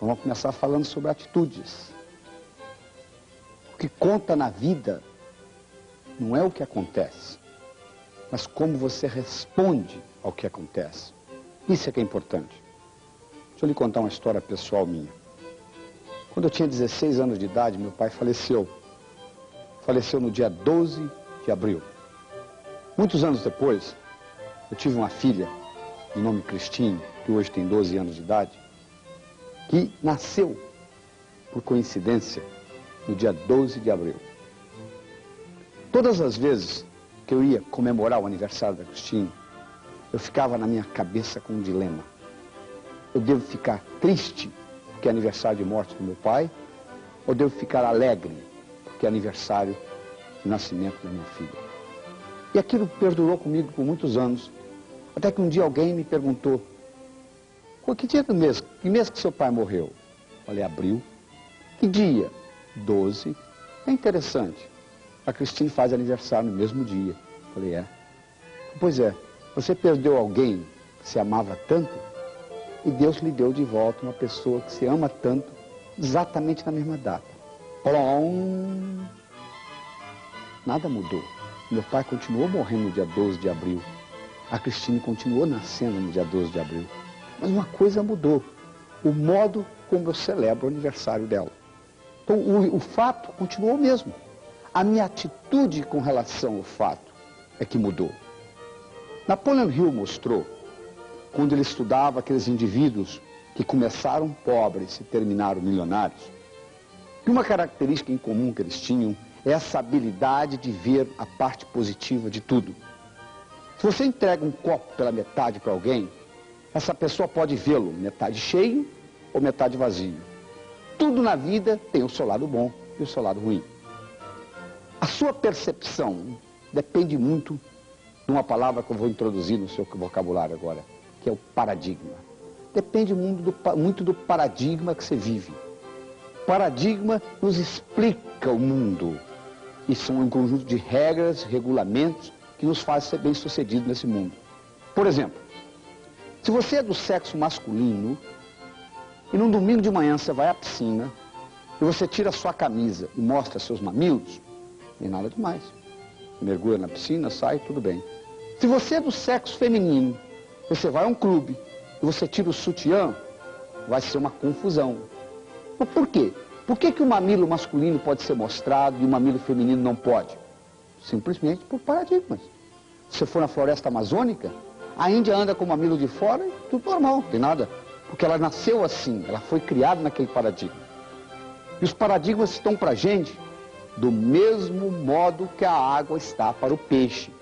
Vamos começar falando sobre atitudes. O que conta na vida não é o que acontece, mas como você responde ao que acontece. Isso é que é importante. Deixa eu lhe contar uma história pessoal minha. Quando eu tinha 16 anos de idade, meu pai faleceu. Faleceu no dia 12 de abril. Muitos anos depois, eu tive uma filha, de nome Cristine, que hoje tem 12 anos de idade, que nasceu, por coincidência, no dia 12 de abril. Todas as vezes que eu ia comemorar o aniversário da Cristine, eu ficava na minha cabeça com um dilema. Eu devo ficar triste porque é aniversário de morte do meu pai, ou devo ficar alegre porque é aniversário de nascimento da minha filha? E aquilo perdurou comigo por muitos anos, até que um dia alguém me perguntou: que dia do mês? Que mês que seu pai morreu? Falei: abril. Que dia? 12. É interessante. A Cristine faz aniversário no mesmo dia. Falei: é. Pois é, você perdeu alguém que se amava tanto e Deus lhe deu de volta uma pessoa que se ama tanto exatamente na mesma data. Plom. Nada mudou. Meu pai continuou morrendo no dia 12 de abril. A Cristine continuou nascendo no dia 12 de abril. Mas uma coisa mudou: o modo como eu celebro o aniversário dela. Então o fato continuou o mesmo. A minha atitude com relação ao fato é que mudou. Napoleon Hill mostrou, quando ele estudava aqueles indivíduos que começaram pobres e terminaram milionários, que uma característica em comum que eles tinham é essa habilidade de ver a parte positiva de tudo. Se você entrega um copo pela metade para alguém, essa pessoa pode vê-lo metade cheio ou metade vazio. Tudo na vida tem o seu lado bom e o seu lado ruim. A sua percepção depende muito de uma palavra que eu vou introduzir no seu vocabulário agora, que é o paradigma. Depende muito do paradigma que você vive. Paradigma nos explica o mundo. E são um conjunto de regras, regulamentos, que nos fazem ser bem-sucedidos nesse mundo. Por exemplo, se você é do sexo masculino, e num domingo de manhã você vai à piscina, e você tira a sua camisa e mostra seus mamilos, nem nada demais. Mergulha na piscina, sai, tudo bem. Se você é do sexo feminino, você vai a um clube, e você tira o sutiã, vai ser uma confusão. Mas por quê? Por que o mamilo masculino pode ser mostrado e o mamilo feminino não pode? Simplesmente por paradigmas. Se você for na floresta amazônica, a índia anda com o mamilo de fora e tudo normal, não tem nada. Porque ela nasceu assim, ela foi criada naquele paradigma. E os paradigmas estão para a gente do mesmo modo que a água está para o peixe.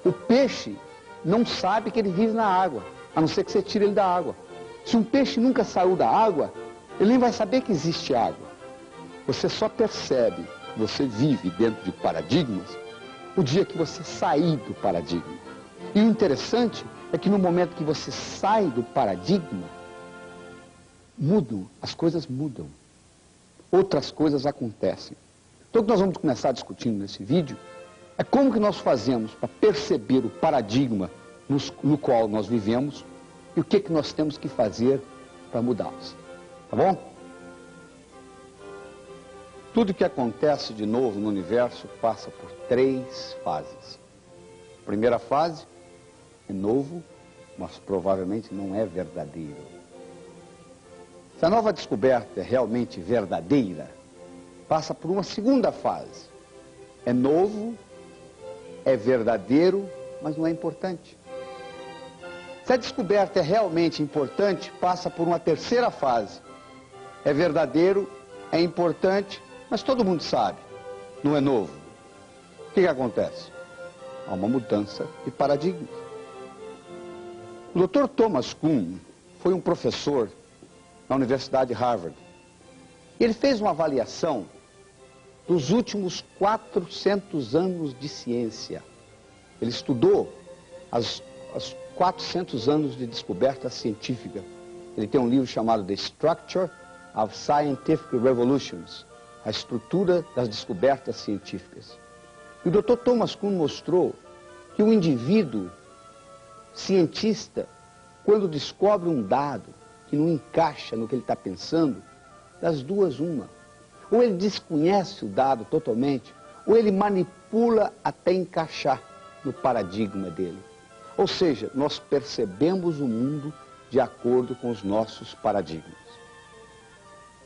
O peixe não sabe que ele vive na água, a não ser que você tire ele da água. Se um peixe nunca saiu da água, ele nem vai saber que existe água. Você só percebe que você vive dentro de paradigmas o dia que você sair do paradigma. E o interessante é que no momento que você sai do paradigma, as coisas mudam. Outras coisas acontecem. Então o que nós vamos começar discutindo nesse vídeo é como que nós fazemos para perceber o paradigma no qual nós vivemos e o que nós temos que fazer para mudá-los. Tá bom? Tudo que acontece de novo no universo passa por 3 fases. A primeira fase é novo, mas provavelmente não é verdadeiro. Se a nova descoberta é realmente verdadeira, passa por uma segunda fase. É novo, é verdadeiro, mas não é importante. Se a descoberta é realmente importante, passa por uma terceira fase. É verdadeiro, é importante, mas todo mundo sabe, não é novo. O que acontece? Há uma mudança de paradigma. O Dr. Thomas Kuhn foi um professor na Universidade de Harvard. Ele fez uma avaliação dos últimos 400 anos de ciência. Ele estudou as 400 anos de descoberta científica. Ele tem um livro chamado The Structure of Scientific Revolutions, a estrutura das descobertas científicas. E o Dr. Thomas Kuhn mostrou que o indivíduo cientista, quando descobre um dado que não encaixa no que ele está pensando, das duas uma. Ou ele desconhece o dado totalmente, ou ele manipula até encaixar no paradigma dele. Ou seja, nós percebemos o mundo de acordo com os nossos paradigmas.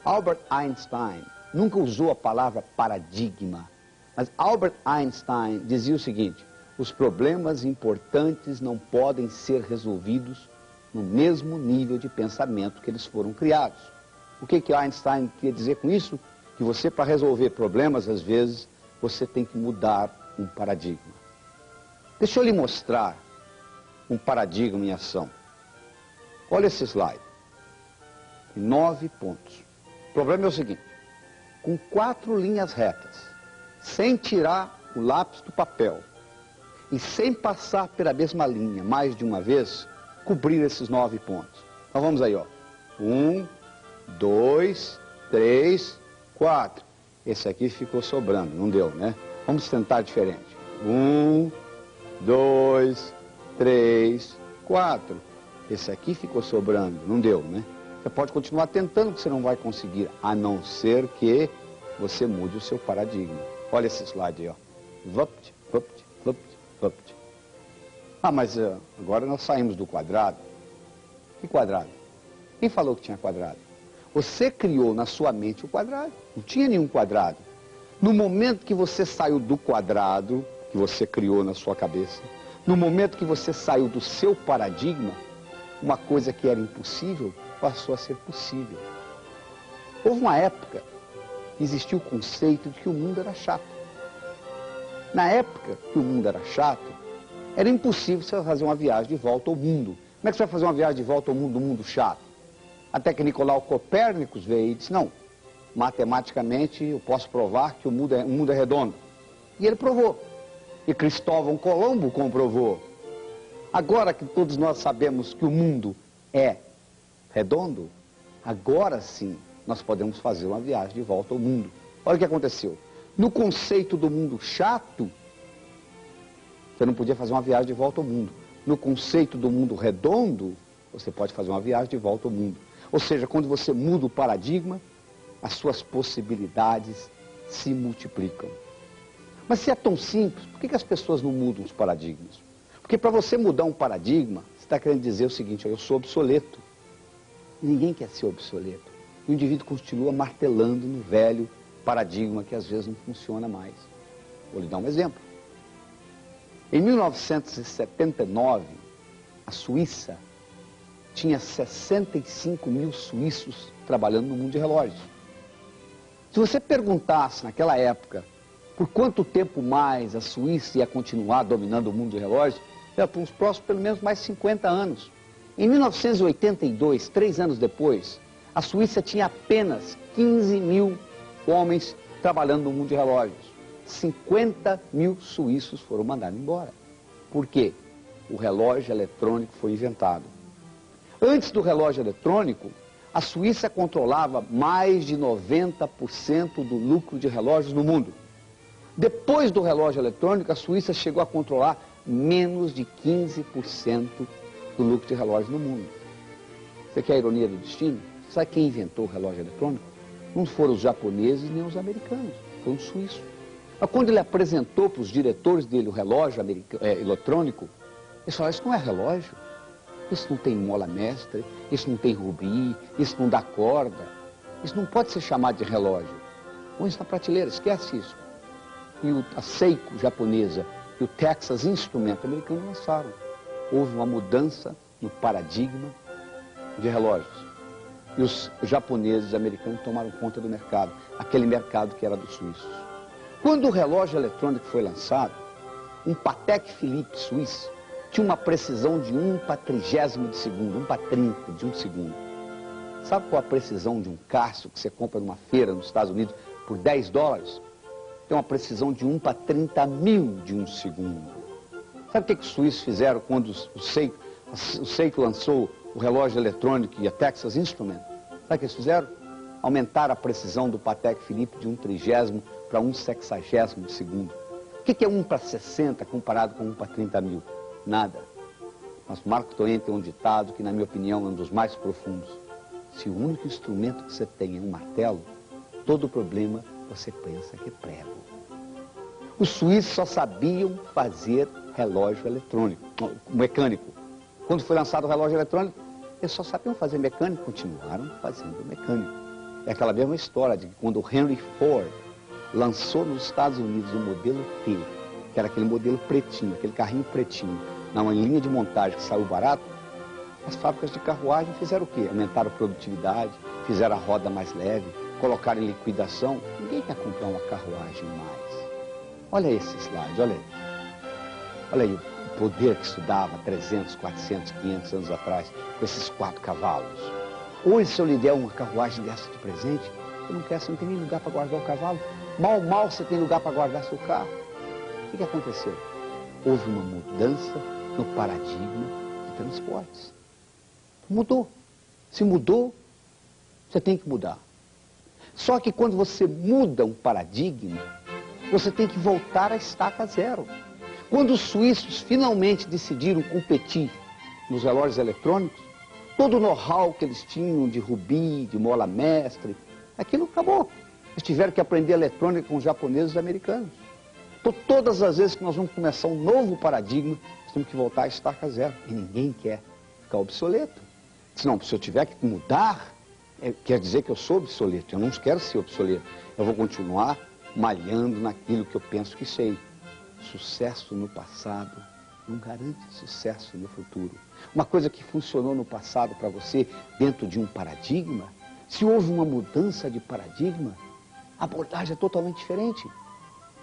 Albert Einstein nunca usou a palavra paradigma, mas Albert Einstein dizia o seguinte: os problemas importantes não podem ser resolvidos no mesmo nível de pensamento que eles foram criados. O que Einstein queria dizer com isso? Que você, para resolver problemas, às vezes, você tem que mudar um paradigma. Deixa eu lhe mostrar um paradigma em ação. Olha esse slide. 9 pontos. O problema é o seguinte, com 4 linhas retas, sem tirar o lápis do papel e sem passar pela mesma linha mais de uma vez, cobrir esses 9 pontos. Então vamos aí, ó. 1, 2, 3, 4. Esse aqui ficou sobrando, não deu, né? Vamos tentar diferente. 1, 2, 3, 4. Esse aqui ficou sobrando, não deu, né? Você pode continuar tentando, que você não vai conseguir, a não ser que você mude o seu paradigma. Olha esse slide aí, ó. Vupt, vupt, vupt, vupt. Ah, mas agora nós saímos do quadrado. Que quadrado? Quem falou que tinha quadrado? Você criou na sua mente o quadrado. Não tinha nenhum quadrado. No momento que você saiu do quadrado, que você criou na sua cabeça, no momento que você saiu do seu paradigma, uma coisa que era impossível passou a ser possível. Houve uma época que existiu o conceito de que o mundo era chato. Na época que o mundo era chato, era impossível você fazer uma viagem de volta ao mundo. Como é que você vai fazer uma viagem de volta ao mundo, do mundo chato? Até que Nicolau Copérnicos veio e disse, não, matematicamente eu posso provar que o mundo é redondo. E ele provou. E Cristóvão Colombo comprovou. Agora que todos nós sabemos que o mundo é redondo, agora sim nós podemos fazer uma viagem de volta ao mundo. Olha o que aconteceu. No conceito do mundo chato, você não podia fazer uma viagem de volta ao mundo. No conceito do mundo redondo, você pode fazer uma viagem de volta ao mundo. Ou seja, quando você muda o paradigma, as suas possibilidades se multiplicam. Mas se é tão simples, por que as pessoas não mudam os paradigmas? Porque para você mudar um paradigma, você está querendo dizer o seguinte, eu sou obsoleto. E ninguém quer ser obsoleto. O indivíduo continua martelando no velho paradigma que às vezes não funciona mais. Vou lhe dar um exemplo. Em 1979, a Suíça tinha 65 mil suíços trabalhando no mundo de relógios. Se você perguntasse naquela época por quanto tempo mais a Suíça ia continuar dominando o mundo de relógios, era para uns próximos pelo menos mais 50 anos. Em 1982, 3 anos depois, a Suíça tinha apenas 15 mil homens trabalhando no mundo de relógios. 50 mil suíços foram mandados embora. Por quê? O relógio eletrônico foi inventado. Antes do relógio eletrônico, a Suíça controlava mais de 90% do lucro de relógios no mundo. Depois do relógio eletrônico, a Suíça chegou a controlar menos de 15% do lucro de relógios no mundo. Você quer a ironia do destino? Sabe quem inventou o relógio eletrônico? Não foram os japoneses nem os americanos, foram os suíços. Mas quando ele apresentou para os diretores dele o relógio eletrônico, eles falaram, isso não é relógio, isso não tem mola mestra, isso não tem rubi, isso não dá corda, isso não pode ser chamado de relógio. Põe isso na prateleira, esquece isso. E a Seiko japonesa e o Texas Instruments americano lançaram. Houve uma mudança no paradigma de relógios. E os japoneses e americanos tomaram conta do mercado, aquele mercado que era dos suíços. Quando o relógio eletrônico foi lançado, um Patek Philippe suíço tinha uma precisão de 1/30 de segundo, 1/30 de um segundo. Sabe qual a precisão de um Casio que você compra numa feira nos Estados Unidos por $10? Tem uma precisão de 1/30.000 de um segundo. Sabe o que os suíços fizeram quando o Seiko lançou o relógio eletrônico e a Texas Instruments? Sabe o que eles fizeram? Aumentaram a precisão do Patek Philippe de 1/30 para 1/60 de segundo. O que é 1/60 comparado com 1/30.000? Nada. Mas Marco Twain tem um ditado que, na minha opinião, é um dos mais profundos. Se o único instrumento que você tem é um martelo, todo problema você pensa que é prego. Os suíços só sabiam fazer relógio eletrônico, mecânico. Quando foi lançado o relógio eletrônico, eles só sabiam fazer mecânico, continuaram fazendo mecânico. É aquela mesma história de que quando o Henry Ford lançou nos Estados Unidos o modelo T, que era aquele modelo pretinho, aquele carrinho pretinho, numa linha de montagem que saiu barato, as fábricas de carruagem fizeram o quê? Aumentaram a produtividade, fizeram a roda mais leve, colocaram em liquidação. Ninguém quer comprar uma carruagem mais. Olha esse slide, olha aí. Olha aí, o poder que isso dava 300, 400, 500 anos atrás, com esses 4 cavalos. Hoje, se eu lhe der uma carruagem dessa de presente, você não quer, você não tem nem lugar para guardar o cavalo. Mal você tem lugar para guardar seu carro. O que aconteceu? Houve uma mudança no paradigma de transportes. Mudou. Se mudou, você tem que mudar. Só que quando você muda um paradigma, você tem que voltar à estaca zero. Quando os suíços finalmente decidiram competir nos relógios eletrônicos, todo o know-how que eles tinham de rubi, de mola mestre, aquilo acabou. Eles tiveram que aprender eletrônica com os japoneses e os americanos. Então, todas as vezes que nós vamos começar um novo paradigma, nós temos que voltar à estaca zero. E ninguém quer ficar obsoleto. Senão, se eu tiver que mudar, quer dizer que eu sou obsoleto. Eu não quero ser obsoleto. Eu vou continuar malhando naquilo que eu penso que sei. Sucesso no passado não garante sucesso no futuro. Uma coisa que funcionou no passado para você, dentro de um paradigma, se houve uma mudança de paradigma, a abordagem é totalmente diferente.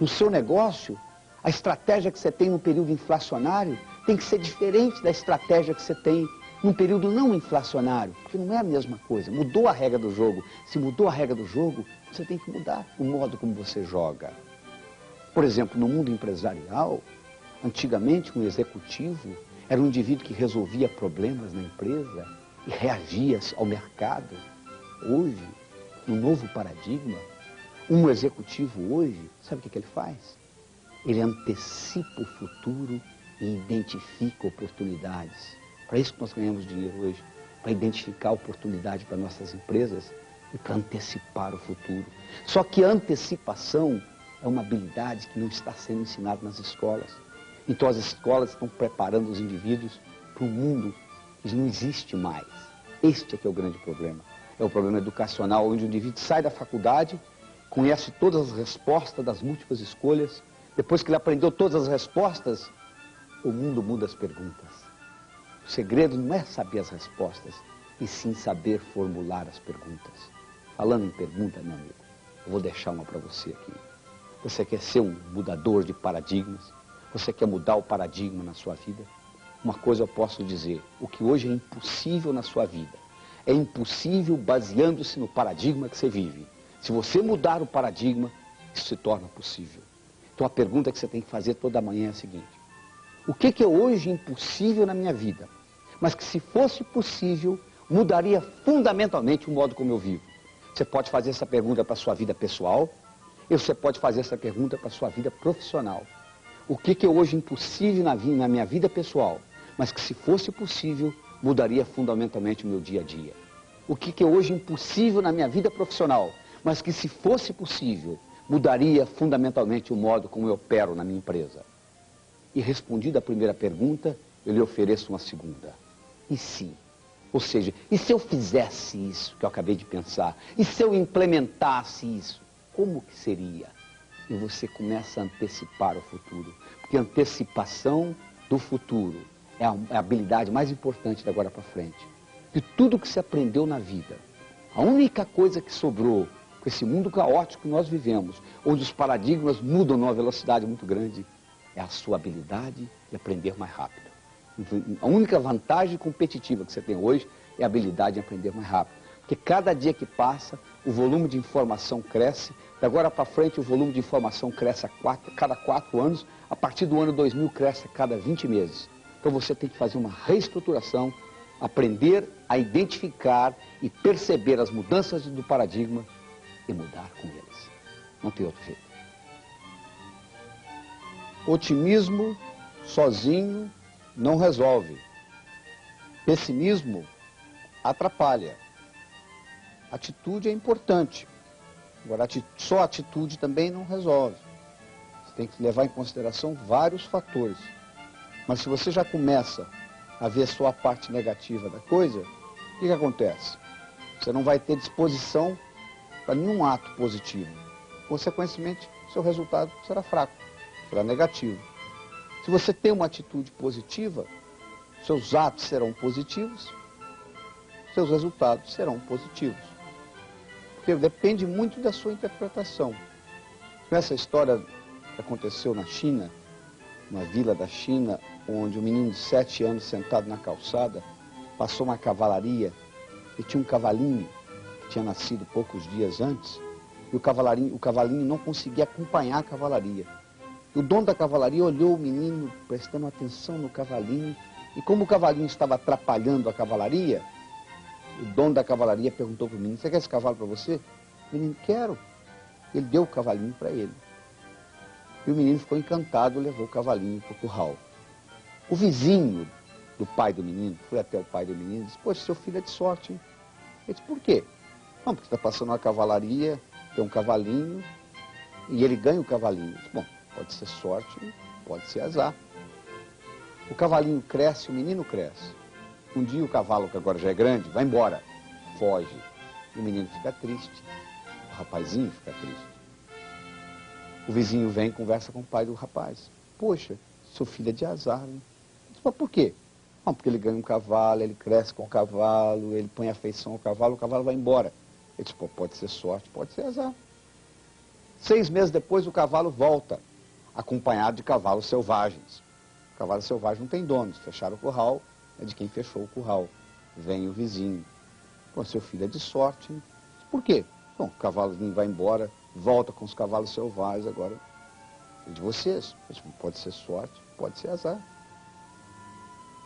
No seu negócio, a estratégia que você tem num período inflacionário tem que ser diferente da estratégia que você tem num período não inflacionário, porque não é a mesma coisa. Mudou a regra do jogo. Se mudou a regra do jogo, você tem que mudar o modo como você joga. Por exemplo, no mundo empresarial, antigamente um executivo era um indivíduo que resolvia problemas na empresa e reagia ao mercado. Hoje, no novo paradigma, um executivo hoje, sabe o que ele faz? Ele antecipa o futuro e identifica oportunidades. Para isso que nós ganhamos dinheiro hoje, para identificar oportunidade para nossas empresas e para antecipar o futuro. Só que a antecipação é uma habilidade que não está sendo ensinada nas escolas. Então as escolas estão preparando os indivíduos para um mundo que não existe mais. Este é que é o grande problema. É o problema educacional, onde o indivíduo sai da faculdade, conhece todas as respostas das múltiplas escolhas. Depois que ele aprendeu todas as respostas, o mundo muda as perguntas. O segredo não é saber as respostas, e sim saber formular as perguntas. Falando em pergunta, meu amigo, eu vou deixar uma para você aqui. Você quer ser um mudador de paradigmas? Você quer mudar o paradigma na sua vida? Uma coisa eu posso dizer, o que hoje é impossível na sua vida, é impossível baseando-se no paradigma que você vive. Se você mudar o paradigma, isso se torna possível. Então a pergunta que você tem que fazer toda manhã é a seguinte: o que é hoje impossível na minha vida, mas que se fosse possível, mudaria fundamentalmente o modo como eu vivo? Você pode fazer essa pergunta para a sua vida pessoal, e você pode fazer essa pergunta para a sua vida profissional. O que é hoje impossível na minha vida pessoal, mas que se fosse possível, mudaria fundamentalmente o meu dia a dia? O que é hoje impossível na minha vida profissional, mas que se fosse possível, mudaria fundamentalmente o modo como eu opero na minha empresa? E respondida a primeira pergunta, eu lhe ofereço uma segunda. E se? Ou seja, e se eu fizesse isso que eu acabei de pensar? E se eu implementasse isso? Como que seria? E você começa a antecipar o futuro. Porque a antecipação do futuro é a habilidade mais importante de agora para frente. De tudo que você aprendeu na vida, a única coisa que sobrou com esse mundo caótico que nós vivemos, onde os paradigmas mudam numa velocidade muito grande, é a sua habilidade de aprender mais rápido. A única vantagem competitiva que você tem hoje é a habilidade de aprender mais rápido. Porque cada dia que passa, o volume de informação cresce. De agora para frente, o volume de informação cresce a cada 4 anos. A partir do ano 2000, cresce a cada 20 meses. Então você tem que fazer uma reestruturação, aprender a identificar e perceber as mudanças do paradigma e mudar com eles. Não tem outro jeito. Otimismo sozinho não resolve. Pessimismo atrapalha. Atitude é importante. Agora, só atitude também não resolve. Você tem que levar em consideração vários fatores. Mas se você já começa a ver só a parte negativa da coisa, o que acontece? Você não vai ter disposição para nenhum ato positivo. Consequentemente, seu resultado será fraco, será negativo. Se você tem uma atitude positiva, seus atos serão positivos, seus resultados serão positivos. Porque depende muito da sua interpretação. Essa história que aconteceu na China, uma vila da China, onde um menino de 7 anos sentado na calçada passou uma cavalaria e tinha um cavalinho que tinha nascido poucos dias antes e o cavalinho não conseguia acompanhar a cavalaria. E o dono da cavalaria olhou o menino prestando atenção no cavalinho e como o cavalinho estava atrapalhando a cavalaria, o dono da cavalaria perguntou para o menino: você quer esse cavalo para você? O menino: quero. Ele deu o cavalinho para ele. E o menino ficou encantado, levou o cavalinho para o curral. O vizinho do pai do menino foi até o pai do menino e disse: poxa, seu filho é de sorte, hein? Ele disse: por quê? Não, porque está passando uma cavalaria, tem um cavalinho, e ele ganha o cavalinho. Disse: bom, pode ser sorte, pode ser azar. O cavalinho cresce, o menino cresce. Um dia o cavalo, que agora já é grande, vai embora, foge. E o menino fica triste, o rapazinho fica triste. O vizinho vem e conversa com o pai do rapaz: poxa, seu filho é de azar, hein? Diz: mas por quê? Não, porque ele ganha um cavalo, ele cresce com o cavalo, ele põe afeição ao cavalo, o cavalo vai embora. Ele diz: pô, pode ser sorte, pode ser azar. 6 meses depois o cavalo volta, acompanhado de cavalos selvagens. O cavalo selvagem não tem donos, fecharam o curral, é de quem fechou o curral. Vem o vizinho: pô, seu filho é de sorte, hein? Por quê? Bom, o cavalozinho vai embora, volta com os cavalos selvagens, agora é de vocês. Pode ser sorte, pode ser azar.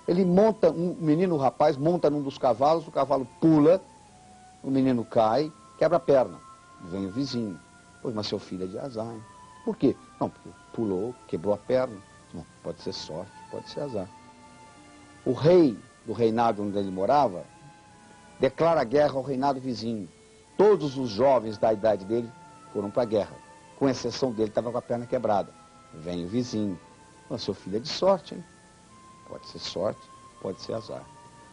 Ele monta, um menino, um rapaz, monta num dos cavalos, o cavalo pula, o menino cai, quebra a perna. Vem o vizinho: pois, mas seu filho é de azar, hein? Por quê? Não, porque pulou, quebrou a perna. Não, pode ser sorte, pode ser azar. O rei do reinado onde ele morava declara guerra ao reinado vizinho. Todos os jovens da idade dele foram para a guerra, com exceção dele, estava com a perna quebrada. Vem o vizinho: mas seu filho é de sorte, hein? Pode ser sorte, pode ser azar.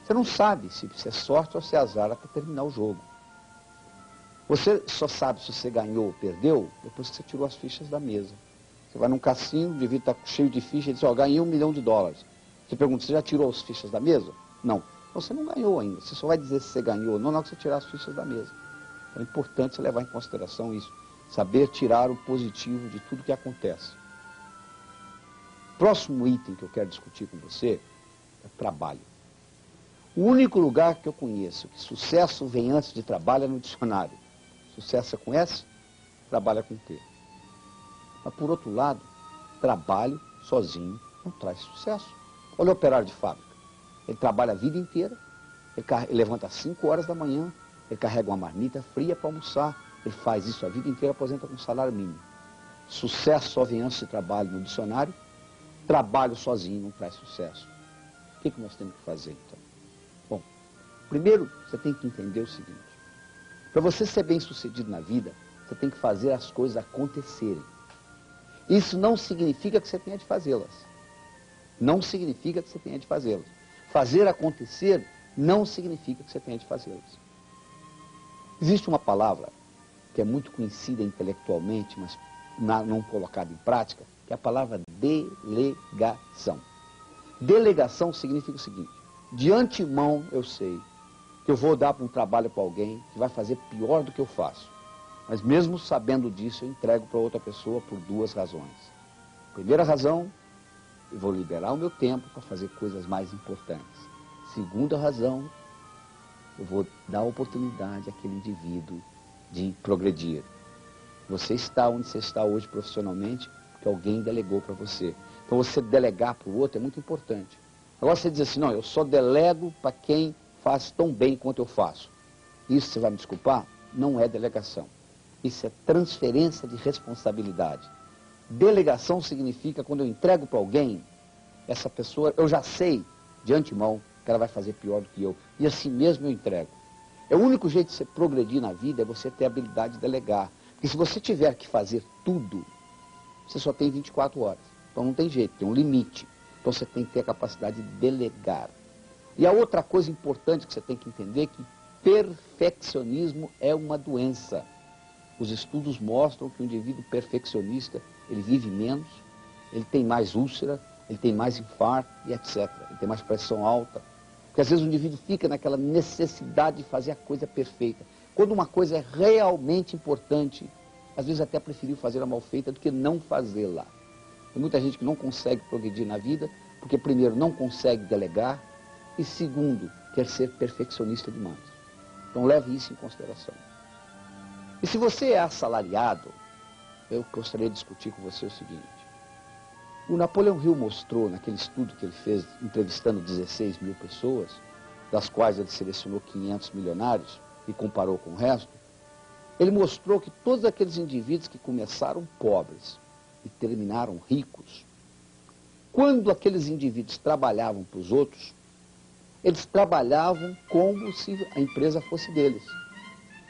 Você não sabe se é sorte ou se é azar até terminar o jogo. Você só sabe se você ganhou ou perdeu depois que você tirou as fichas da mesa. Você vai num cassino, devia estar cheio de fichas, e diz: ó, ganhei $1 milhão. Você pergunta: você já tirou as fichas da mesa? Não. Então você não ganhou ainda. Você só vai dizer se você ganhou ou não na hora que você tirar as fichas da mesa. É importante você levar em consideração isso. Saber tirar o positivo de tudo que acontece. Próximo item que eu quero discutir com você é trabalho. O único lugar que eu conheço que sucesso vem antes de trabalho é no dicionário. Sucesso você conhece? Trabalha com T. Mas por outro lado, trabalho sozinho não traz sucesso. Olha o operário de fábrica. Ele trabalha a vida inteira, ele levanta às 5 horas da manhã, ele carrega uma marmita fria para almoçar, ele faz isso a vida inteira, aposenta com salário mínimo. Sucesso só vem antes de trabalho no dicionário. Trabalho sozinho não traz sucesso. O que nós temos que fazer, então? Bom, primeiro você tem que entender o seguinte: para você ser bem sucedido na vida, você tem que fazer as coisas acontecerem. Isso não significa que você tenha de fazê-las. Não significa que você tenha de fazê-las. Fazer acontecer não significa que você tenha de fazê-las. Existe uma palavra que é muito conhecida intelectualmente, mas não colocada em prática, que é a palavra delegação. Delegação significa o seguinte: de antemão eu sei que eu vou dar um trabalho para alguém que vai fazer pior do que eu faço. Mas mesmo sabendo disso, eu entrego para outra pessoa por 2 razões. Primeira razão, eu vou liberar o meu tempo para fazer coisas mais importantes. Segunda razão, eu vou dar oportunidade àquele indivíduo de progredir. Você está onde você está hoje profissionalmente porque alguém delegou para você. Então você delegar para o outro é muito importante. Agora você diz assim: não, eu só delego para quem faz tão bem quanto eu faço. Isso, você vai me desculpar, não é delegação. Isso é transferência de responsabilidade. Delegação significa quando eu entrego para alguém, essa pessoa, eu já sei de antemão que ela vai fazer pior do que eu. E assim mesmo eu entrego. É o único jeito de você progredir na vida é você ter a habilidade de delegar. Porque se você tiver que fazer tudo, você só tem 24 horas. Então não tem jeito, tem um limite. Então você tem que ter a capacidade de delegar. E a outra coisa importante que você tem que entender é que perfeccionismo é uma doença. Os estudos mostram que o indivíduo perfeccionista, ele vive menos, ele tem mais úlcera, ele tem mais infarto e etc. Ele tem mais pressão alta. Porque às vezes o indivíduo fica naquela necessidade de fazer a coisa perfeita. Quando uma coisa é realmente importante, às vezes até preferiu fazer a mal feita do que não fazê-la. Tem muita gente que não consegue progredir na vida Porque, primeiro, não consegue delegar e, segundo, quer ser perfeccionista demais. Então, leve isso em consideração. E se você é assalariado, eu gostaria de discutir com você o seguinte. O Napoleão Hill mostrou, naquele estudo que ele fez, entrevistando 16 mil pessoas, das quais ele selecionou 500 milionários e comparou com o resto, ele mostrou que todos aqueles indivíduos que começaram pobres e terminaram ricos, quando aqueles indivíduos trabalhavam para os outros, eles trabalhavam como se a empresa fosse deles.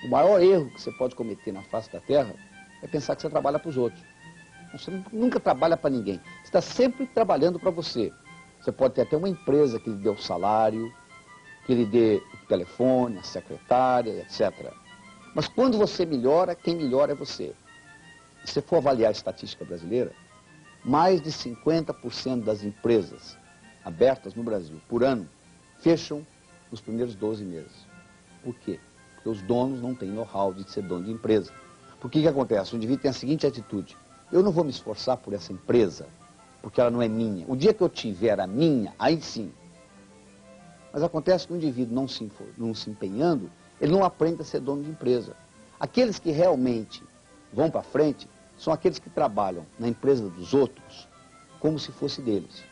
O maior erro que você pode cometer na face da terra é pensar que você trabalha para os outros. Você nunca trabalha para ninguém. Você está sempre trabalhando para você. Você pode ter até uma empresa que lhe dê o salário, que lhe dê o telefone, a secretária, etc. Mas quando você melhora, quem melhora é você. Se você for avaliar a estatística brasileira, mais de 50% das empresas abertas no Brasil por ano fecham nos primeiros 12 meses. Por quê? Porque os donos não têm know-how de ser dono de empresa. Por que acontece? O indivíduo tem a seguinte atitude: eu não vou me esforçar por essa empresa, porque ela não é minha. O dia que eu tiver a minha, aí sim. Mas acontece que o indivíduo não se empenhando, ele não aprende a ser dono de empresa. Aqueles que realmente vão para frente são aqueles que trabalham na empresa dos outros como se fosse deles.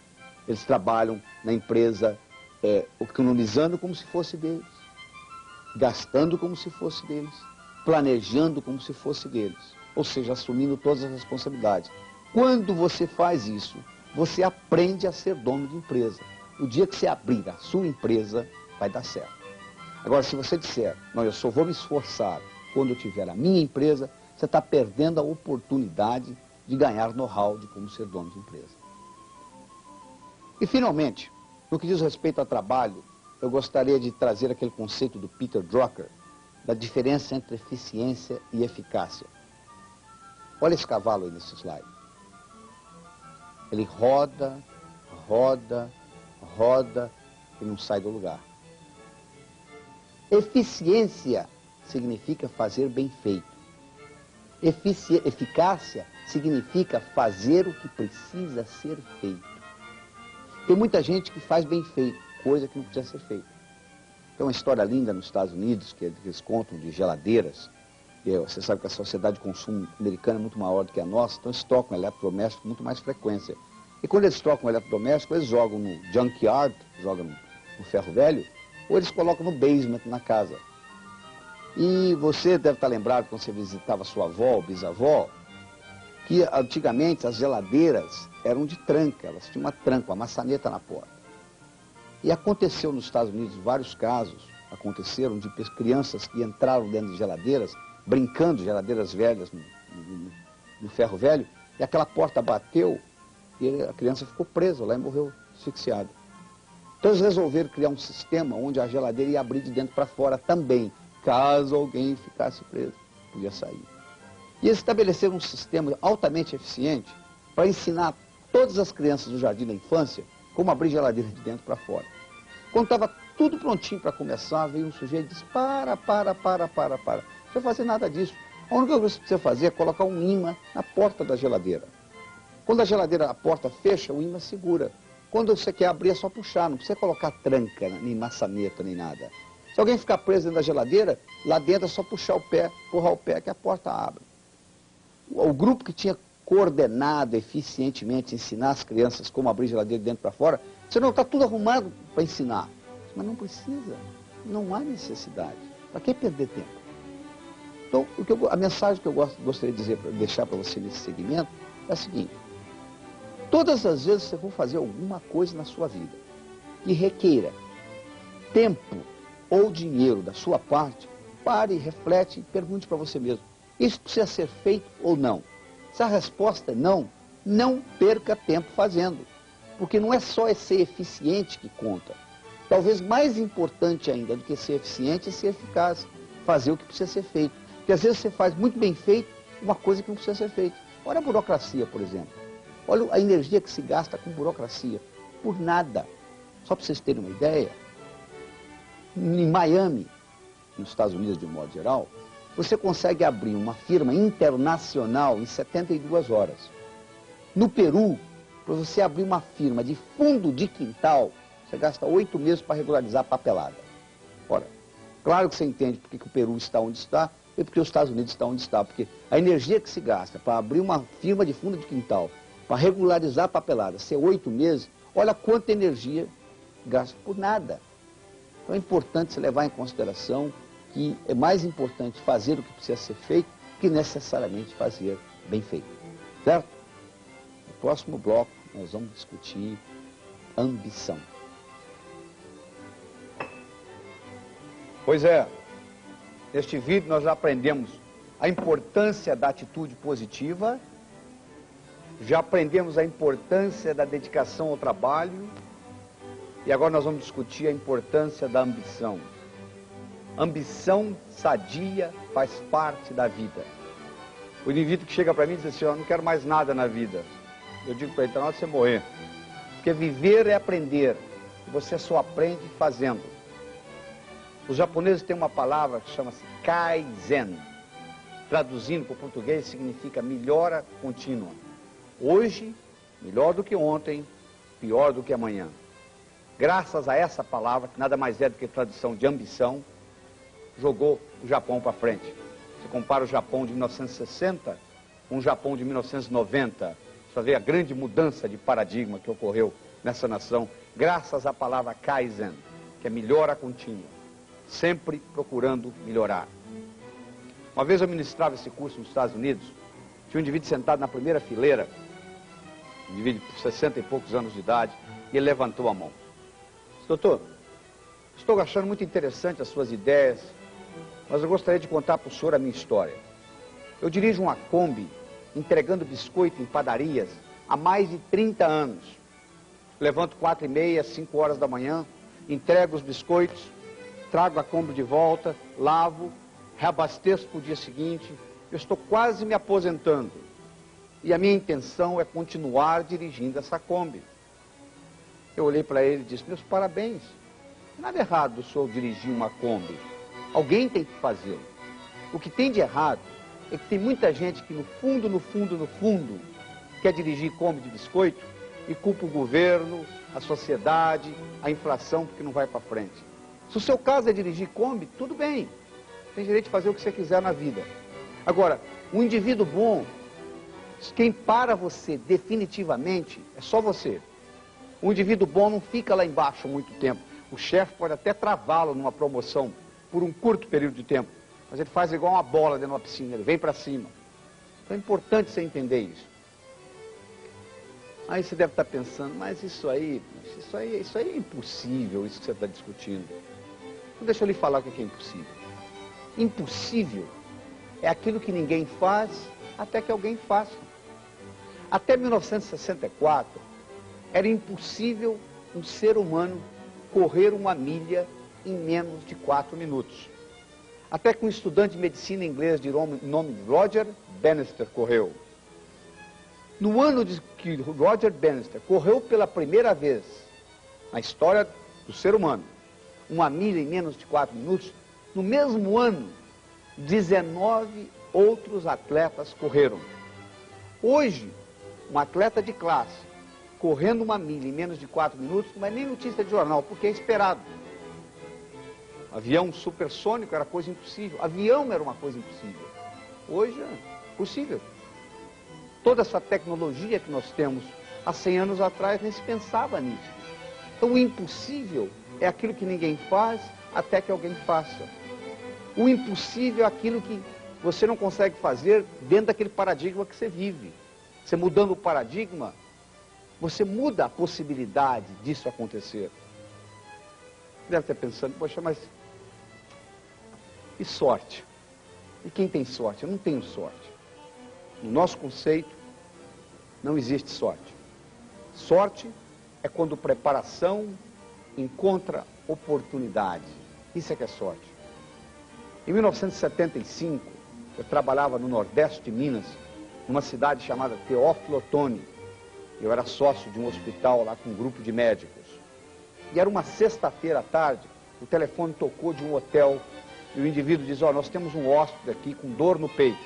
Eles trabalham na empresa economizando como se fosse deles, gastando como se fosse deles, planejando como se fosse deles, ou seja, assumindo todas as responsabilidades. Quando você faz isso, você aprende a ser dono de empresa. O dia que você abrir a sua empresa, vai dar certo. Agora, se você disser, não, eu só vou me esforçar quando eu tiver a minha empresa, você está perdendo a oportunidade de ganhar know-how de como ser dono de empresa. E, finalmente, no que diz respeito ao trabalho, eu gostaria de trazer aquele conceito do Peter Drucker, da diferença entre eficiência e eficácia. Olha esse cavalo aí nesse slide. Ele roda, roda, roda e não sai do lugar. Eficiência significa fazer bem feito. Eficácia significa fazer o que precisa ser feito. Tem muita gente que faz bem feito, coisa que não precisa ser feita. Tem uma história linda nos Estados Unidos, que eles contam de geladeiras. Você sabe que a sociedade de consumo americana é muito maior do que a nossa, então eles trocam eletrodomésticos com muito mais frequência. E quando eles trocam eletrodoméstico, eles jogam no junkyard, jogam no ferro velho, ou eles colocam no basement na casa. E você deve estar lembrado, quando você visitava sua avó ou bisavó, que antigamente as geladeiras eram de tranca, elas tinham uma tranca, uma maçaneta na porta. E aconteceu nos Estados Unidos vários casos, aconteceram de crianças que entraram dentro de geladeiras, brincando, geladeiras velhas no ferro velho, e aquela porta bateu e a criança ficou presa lá e morreu asfixiada. Então eles resolveram criar um sistema onde a geladeira ia abrir de dentro para fora também, caso alguém ficasse preso, podia sair. E eles estabeleceram um sistema altamente eficiente para ensinar todas as crianças do jardim da infância como abrir geladeira de dentro para fora. Quando estava tudo prontinho para começar, veio um sujeito e disse, para. Não precisa fazer nada disso. A única coisa que você precisa fazer é colocar um imã na porta da geladeira. Quando a geladeira, a porta fecha, o imã segura. Quando você quer abrir, é só puxar, não precisa colocar tranca, nem maçaneta, nem nada. Se alguém ficar preso dentro da geladeira, lá dentro é só puxar o pé, empurrar o pé, que a porta abre. O grupo que tinha coordenado eficientemente ensinar as crianças como abrir geladeira de dentro para fora, você não está tudo arrumado para ensinar. Mas não precisa, não há necessidade. Para que perder tempo? Então, a mensagem que eu gostaria de deixar para você nesse segmento é a seguinte. Todas as vezes que você for fazer alguma coisa na sua vida que requeira tempo ou dinheiro da sua parte, pare, reflete e pergunte para você mesmo, isso precisa ser feito ou não? Se a resposta é não, não perca tempo fazendo. Porque não é só ser eficiente que conta. Talvez mais importante ainda do que ser eficiente é ser eficaz, fazer o que precisa ser feito. Porque às vezes você faz muito bem feito uma coisa que não precisa ser feita. Olha a burocracia, por exemplo. Olha a energia que se gasta com burocracia. Por nada. Só para vocês terem uma ideia, em Miami, nos Estados Unidos de um modo geral, você consegue abrir uma firma internacional em 72 horas. No Peru, para você abrir uma firma de fundo de quintal, você gasta 8 meses para regularizar a papelada. Ora, claro que você entende porque que o Peru está onde está e porque os Estados Unidos estão onde está. Porque a energia que se gasta para abrir uma firma de fundo de quintal, para regularizar a papelada, ser 8 meses, olha quanta energia gasta por nada. Então é importante você levar em consideração que é mais importante fazer o que precisa ser feito que necessariamente fazer bem feito. Certo? No próximo bloco nós vamos discutir ambição. Pois é, neste vídeo nós já aprendemos a importância da atitude positiva, já aprendemos a importância da dedicação ao trabalho e agora nós vamos discutir a importância da ambição. Ambição sadia faz parte da vida. O indivíduo que chega para mim e diz assim, eu não quero mais nada na vida. Eu digo para ele, está na hora de você morrer. Porque viver é aprender, você só aprende fazendo. Os japoneses têm uma palavra que chama-se Kaizen. Traduzindo para o português, significa melhora contínua. Hoje, melhor do que ontem, pior do que amanhã. Graças a essa palavra, que nada mais é do que tradução de ambição, jogou o Japão para frente. Você compara o Japão de 1960 com o Japão de 1990. Você vê a grande mudança de paradigma que ocorreu nessa nação, graças à palavra Kaizen, que é melhora contínua. Sempre procurando melhorar. Uma vez eu ministrava esse curso nos Estados Unidos, tinha um indivíduo sentado na primeira fileira, um indivíduo de 60 e poucos anos de idade, e ele levantou a mão. Disse, doutor, estou achando muito interessante as suas ideias, mas eu gostaria de contar para o senhor a minha história. Eu dirijo uma Kombi, entregando biscoito em padarias, há mais de 30 anos. Levanto 4h30, 5 horas da manhã, entrego os biscoitos, trago a Kombi de volta, lavo, reabasteço para o dia seguinte. Eu estou quase me aposentando. E a minha intenção é continuar dirigindo essa Kombi. Eu olhei para ele e disse, meus parabéns. Nada errado o senhor dirigir uma Kombi. Alguém tem que fazê-lo. O que tem de errado é que tem muita gente que no fundo, quer dirigir Kombi de biscoito e culpa o governo, a sociedade, a inflação, porque não vai para frente. Se o seu caso é dirigir Kombi, tudo bem. Tem direito de fazer o que você quiser na vida. Agora, um indivíduo bom, quem para você definitivamente é só você. Um indivíduo bom não fica lá embaixo muito tempo. O chefe pode até travá-lo numa promoção por um curto período de tempo. Mas ele faz igual uma bola dentro de uma piscina, ele vem para cima. Então é importante você entender isso. Aí você deve estar pensando, mas isso aí é impossível, isso que você está discutindo. Então deixa eu lhe falar o que é impossível. Impossível é aquilo que ninguém faz até que alguém faça. Até 1964, era impossível um ser humano correr 1 milha em menos de 4 minutos. Até que um estudante de medicina inglês de nome Roger Bannister correu. No ano que Roger Bannister correu pela primeira vez na história do ser humano, 1 milha em menos de 4 minutos, no mesmo ano, 19 outros atletas correram. Hoje, um atleta de classe correndo 1 milha em menos de 4 minutos não é nem notícia de jornal, porque é esperado. Avião supersônico era coisa impossível. Avião era uma coisa impossível. Hoje é possível. Toda essa tecnologia que nós temos há 100 anos atrás nem se pensava nisso. Então o impossível é aquilo que ninguém faz até que alguém faça. O impossível é aquilo que você não consegue fazer dentro daquele paradigma que você vive. Você mudando o paradigma, você muda a possibilidade disso acontecer. Deve estar pensando, poxa, mas e sorte? E quem tem sorte? Eu não tenho sorte. No nosso conceito, não existe sorte. Sorte é quando preparação encontra oportunidade. Isso é que é sorte. Em 1975, eu trabalhava no Nordeste de Minas, numa cidade chamada Teófilo Otoni. Eu era sócio de um hospital lá com um grupo de médicos. E era uma sexta-feira à tarde, o telefone tocou de um hotel e o indivíduo diz, nós temos um hóspede aqui com dor no peito.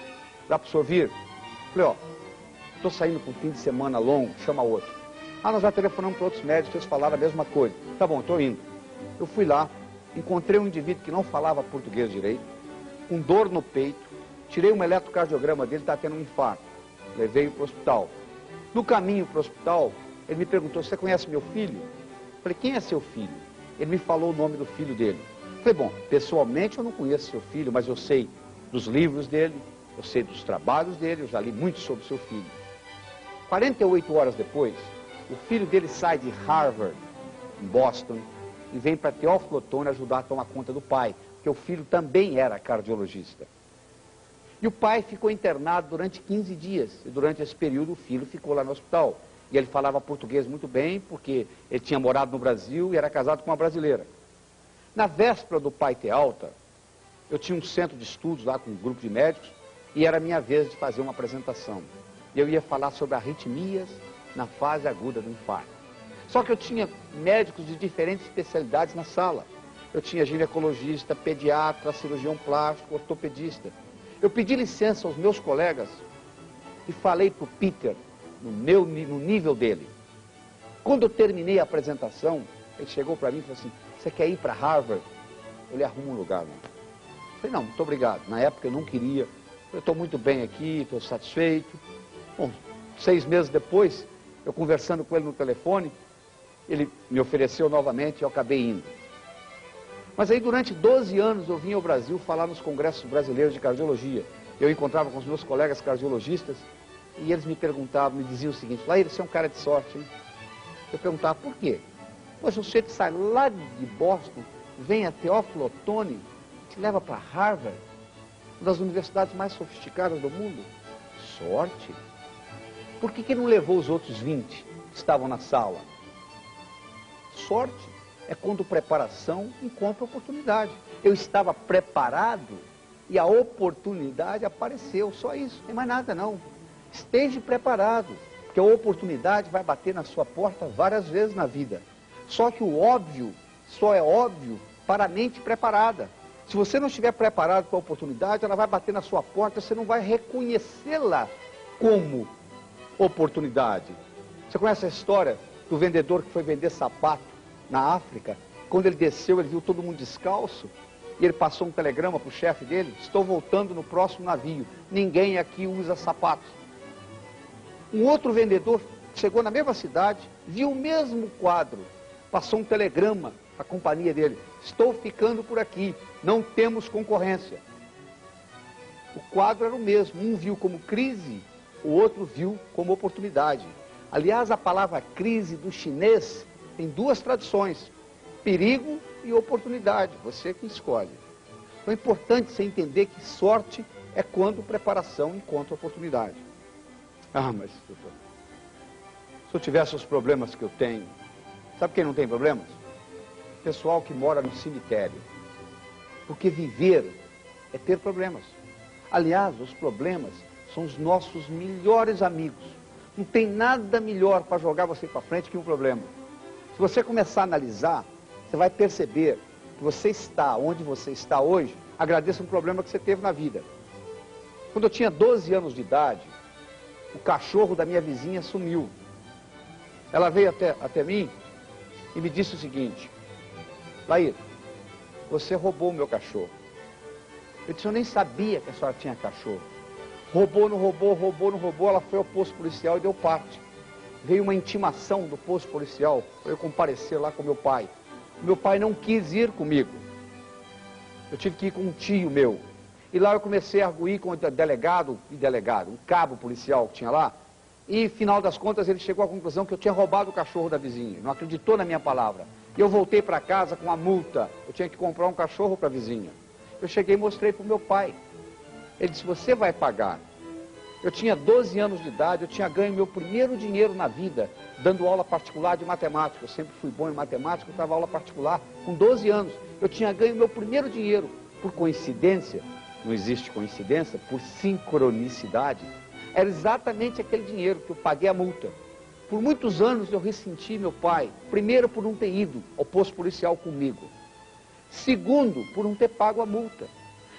Dá para o senhor vir? Falei, estou saindo para um fim de semana longo, chama outro. Ah, nós já telefonamos para outros médicos, eles falaram a mesma coisa. Tá bom, estou indo. Eu fui lá, encontrei um indivíduo que não falava português direito, com dor no peito, tirei um eletrocardiograma dele, está tendo um infarto. Levei-o para o hospital. No caminho para o hospital, ele me perguntou, você conhece meu filho? Eu falei, quem é seu filho? Ele me falou o nome do filho dele. Eu falei, bom, pessoalmente eu não conheço seu filho, mas eu sei dos livros dele, eu sei dos trabalhos dele, eu já li muito sobre seu filho. 48 horas depois, o filho dele sai de Harvard, em Boston, e vem para Teófilo Otoni ajudar a tomar conta do pai, porque o filho também era cardiologista. E o pai ficou internado durante 15 dias, e durante esse período o filho ficou lá no hospital. E ele falava português muito bem, porque ele tinha morado no Brasil e era casado com uma brasileira. Na véspera do pai ter alta, eu tinha um centro de estudos lá com um grupo de médicos, e era a minha vez de fazer uma apresentação. Eu ia falar sobre arritmias na fase aguda do infarto. Só que eu tinha médicos de diferentes especialidades na sala. Eu tinha ginecologista, pediatra, cirurgião plástico, ortopedista. Eu pedi licença aos meus colegas e falei para o Peter, no nível dele. Quando eu terminei a apresentação, ele chegou para mim e falou assim, você quer ir para Harvard? Eu lhe arrumo um lugar lá. Eu falei, não, muito obrigado. Na época eu não queria. Eu estou muito bem aqui, estou satisfeito. Bom, 6 meses depois, eu conversando com ele no telefone, ele me ofereceu novamente e eu acabei indo. Mas aí durante 12 anos eu vim ao Brasil falar nos congressos brasileiros de cardiologia. Eu encontrava com os meus colegas cardiologistas e eles me perguntavam, me diziam o seguinte, Laíra, você é um cara de sorte, hein? Eu perguntava, por quê? Poxa, você sai lá de Boston, vem a Teófilo Otoni, te leva para Harvard, uma das universidades mais sofisticadas do mundo. Sorte? Por que não levou os outros 20 que estavam na sala? Sorte é quando preparação encontra oportunidade. Eu estava preparado e a oportunidade apareceu, só isso, não tem mais nada não. Esteja preparado, porque a oportunidade vai bater na sua porta várias vezes na vida. Só que o óbvio só é óbvio para a mente preparada. Se você não estiver preparado para a oportunidade, ela vai bater na sua porta, você não vai reconhecê-la como oportunidade. Você conhece a história do vendedor que foi vender sapato na África? Quando ele desceu, ele viu todo mundo descalço, e ele passou um telegrama para o chefe dele, estou voltando no próximo navio, ninguém aqui usa sapatos. Um outro vendedor chegou na mesma cidade, viu o mesmo quadro, passou um telegrama para a companhia dele, estou ficando por aqui, não temos concorrência. O quadro era o mesmo, um viu como crise, o outro viu como oportunidade. Aliás, a palavra crise do chinês tem 2 traduções, perigo e oportunidade, você que escolhe. Então é importante você entender que sorte é quando preparação encontra oportunidade. Ah, mas doutor, se eu tivesse os problemas que eu tenho, sabe quem não tem problemas? Pessoal que mora no cemitério. Porque viver é ter problemas. Aliás, os problemas são os nossos melhores amigos. Não tem nada melhor para jogar você para frente que um problema. Se você começar a analisar, você vai perceber que você está onde você está hoje, agradeça um problema que você teve na vida. Quando eu tinha 12 anos de idade, o cachorro da minha vizinha sumiu. Ela veio até mim e me disse o seguinte, Laíra, você roubou o meu cachorro. Eu disse, eu nem sabia que a senhora tinha cachorro. Roubou, não roubou, roubou, não roubou, ela foi ao posto policial e deu parte. Veio uma intimação do posto policial para eu comparecer lá com meu pai. Meu pai não quis ir comigo. Eu tive que ir com um tio meu. E lá eu comecei a arguir com o delegado, um cabo policial que tinha lá. E, final das contas, ele chegou à conclusão que eu tinha roubado o cachorro da vizinha. Não acreditou na minha palavra. E eu voltei para casa com a multa. Eu tinha que comprar um cachorro para a vizinha. Eu cheguei e mostrei para o meu pai. Ele disse, você vai pagar. Eu tinha 12 anos de idade, eu tinha ganho meu primeiro dinheiro na vida, dando aula particular de matemática. Eu sempre fui bom em matemática, eu dava aula particular com 12 anos. Eu tinha ganho meu primeiro dinheiro. Por coincidência, não existe coincidência, por sincronicidade, era exatamente aquele dinheiro que eu paguei a multa. Por muitos anos eu ressenti meu pai, primeiro por não ter ido ao posto policial comigo. Segundo, por não ter pago a multa.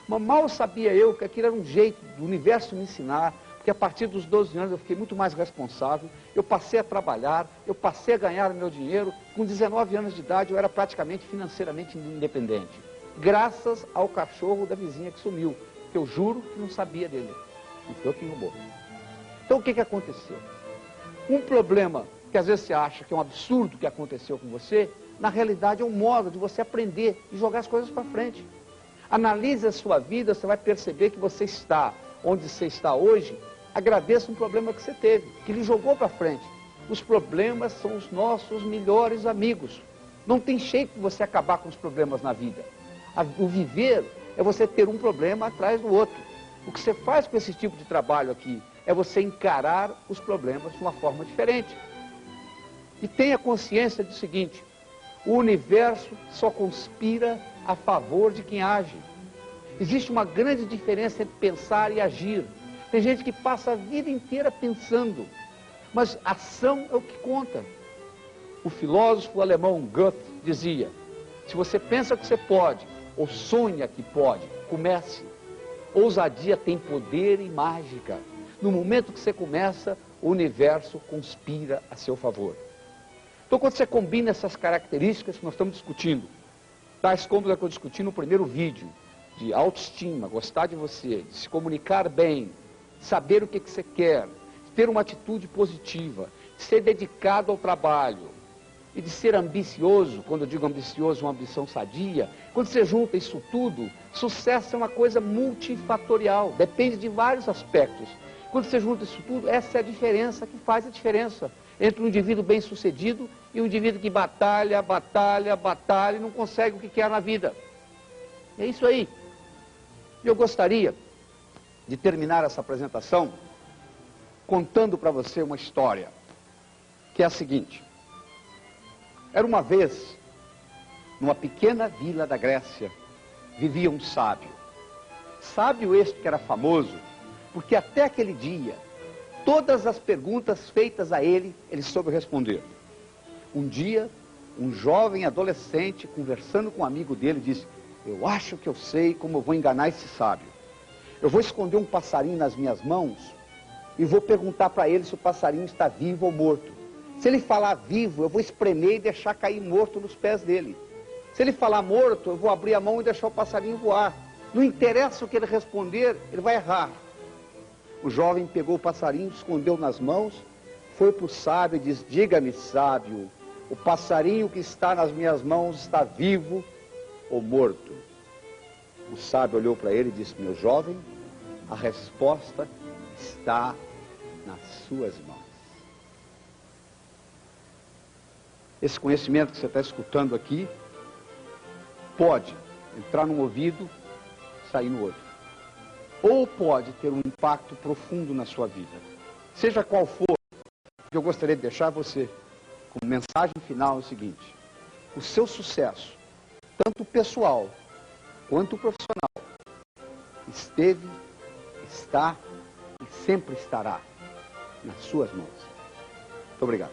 Mas mal sabia eu que aquilo era um jeito do universo me ensinar, porque que a partir dos 12 anos eu fiquei muito mais responsável, eu passei a trabalhar, eu passei a ganhar meu dinheiro. Com 19 anos de idade eu era praticamente financeiramente independente, graças ao cachorro da vizinha que sumiu, que eu juro que não sabia dele, não foi eu que roubou. Então o que aconteceu? Um problema que às vezes você acha que é um absurdo que aconteceu com você, na realidade é um modo de você aprender e jogar as coisas para frente. Analise a sua vida, você vai perceber que você está onde você está hoje. Agradeça um problema que você teve, que lhe jogou para frente. Os problemas são os nossos melhores amigos. Não tem jeito de você acabar com os problemas na vida. O viver é você ter um problema atrás do outro. O que você faz com esse tipo de trabalho aqui é você encarar os problemas de uma forma diferente. E tenha consciência do seguinte: o universo só conspira a favor de quem age. Existe uma grande diferença entre pensar e agir. Tem gente que passa a vida inteira pensando, mas ação é o que conta. O filósofo alemão Goethe dizia: se você pensa que você pode, ou sonha que pode, comece. Ousadia tem poder e mágica. No momento que você começa, o universo conspira a seu favor. Então, quando você combina essas características que nós estamos discutindo, tais como a que eu discuti no primeiro vídeo, de autoestima, gostar de você, de se comunicar bem, saber o que você quer, de ter uma atitude positiva, de ser dedicado ao trabalho e de ser ambicioso. Quando eu digo ambicioso, uma ambição sadia, quando você junta isso tudo, sucesso é uma coisa multifatorial, depende de vários aspectos. Quando você junta isso tudo, essa é a diferença que faz a diferença entre um indivíduo bem-sucedido e um indivíduo que batalha, batalha, batalha e não consegue o que quer na vida. É isso aí. Eu gostaria de terminar essa apresentação contando para você uma história, que é a seguinte. Era uma vez, numa pequena vila da Grécia, vivia um sábio. Sábio este que era famoso, porque até aquele dia, todas as perguntas feitas a ele, ele soube responder. Um dia, um jovem adolescente, conversando com um amigo dele, disse: eu acho que eu sei como eu vou enganar esse sábio. Eu vou esconder um passarinho nas minhas mãos e vou perguntar para ele se o passarinho está vivo ou morto. Se ele falar vivo, eu vou espremer e deixar cair morto nos pés dele. Se ele falar morto, eu vou abrir a mão e deixar o passarinho voar. Não interessa o que ele responder, ele vai errar. O jovem pegou o passarinho, escondeu nas mãos, foi para o sábio e disse: diga-me, sábio, o passarinho que está nas minhas mãos está vivo ou morto? O sábio olhou para ele e disse: meu jovem, a resposta está nas suas mãos. Esse conhecimento que você está escutando aqui pode entrar num ouvido, sair no outro. Ou pode ter um impacto profundo na sua vida. Seja qual for, o que eu gostaria de deixar você como mensagem final é o seguinte: o seu sucesso, tanto pessoal quanto profissional, esteve, está e sempre estará nas suas mãos. Muito obrigado.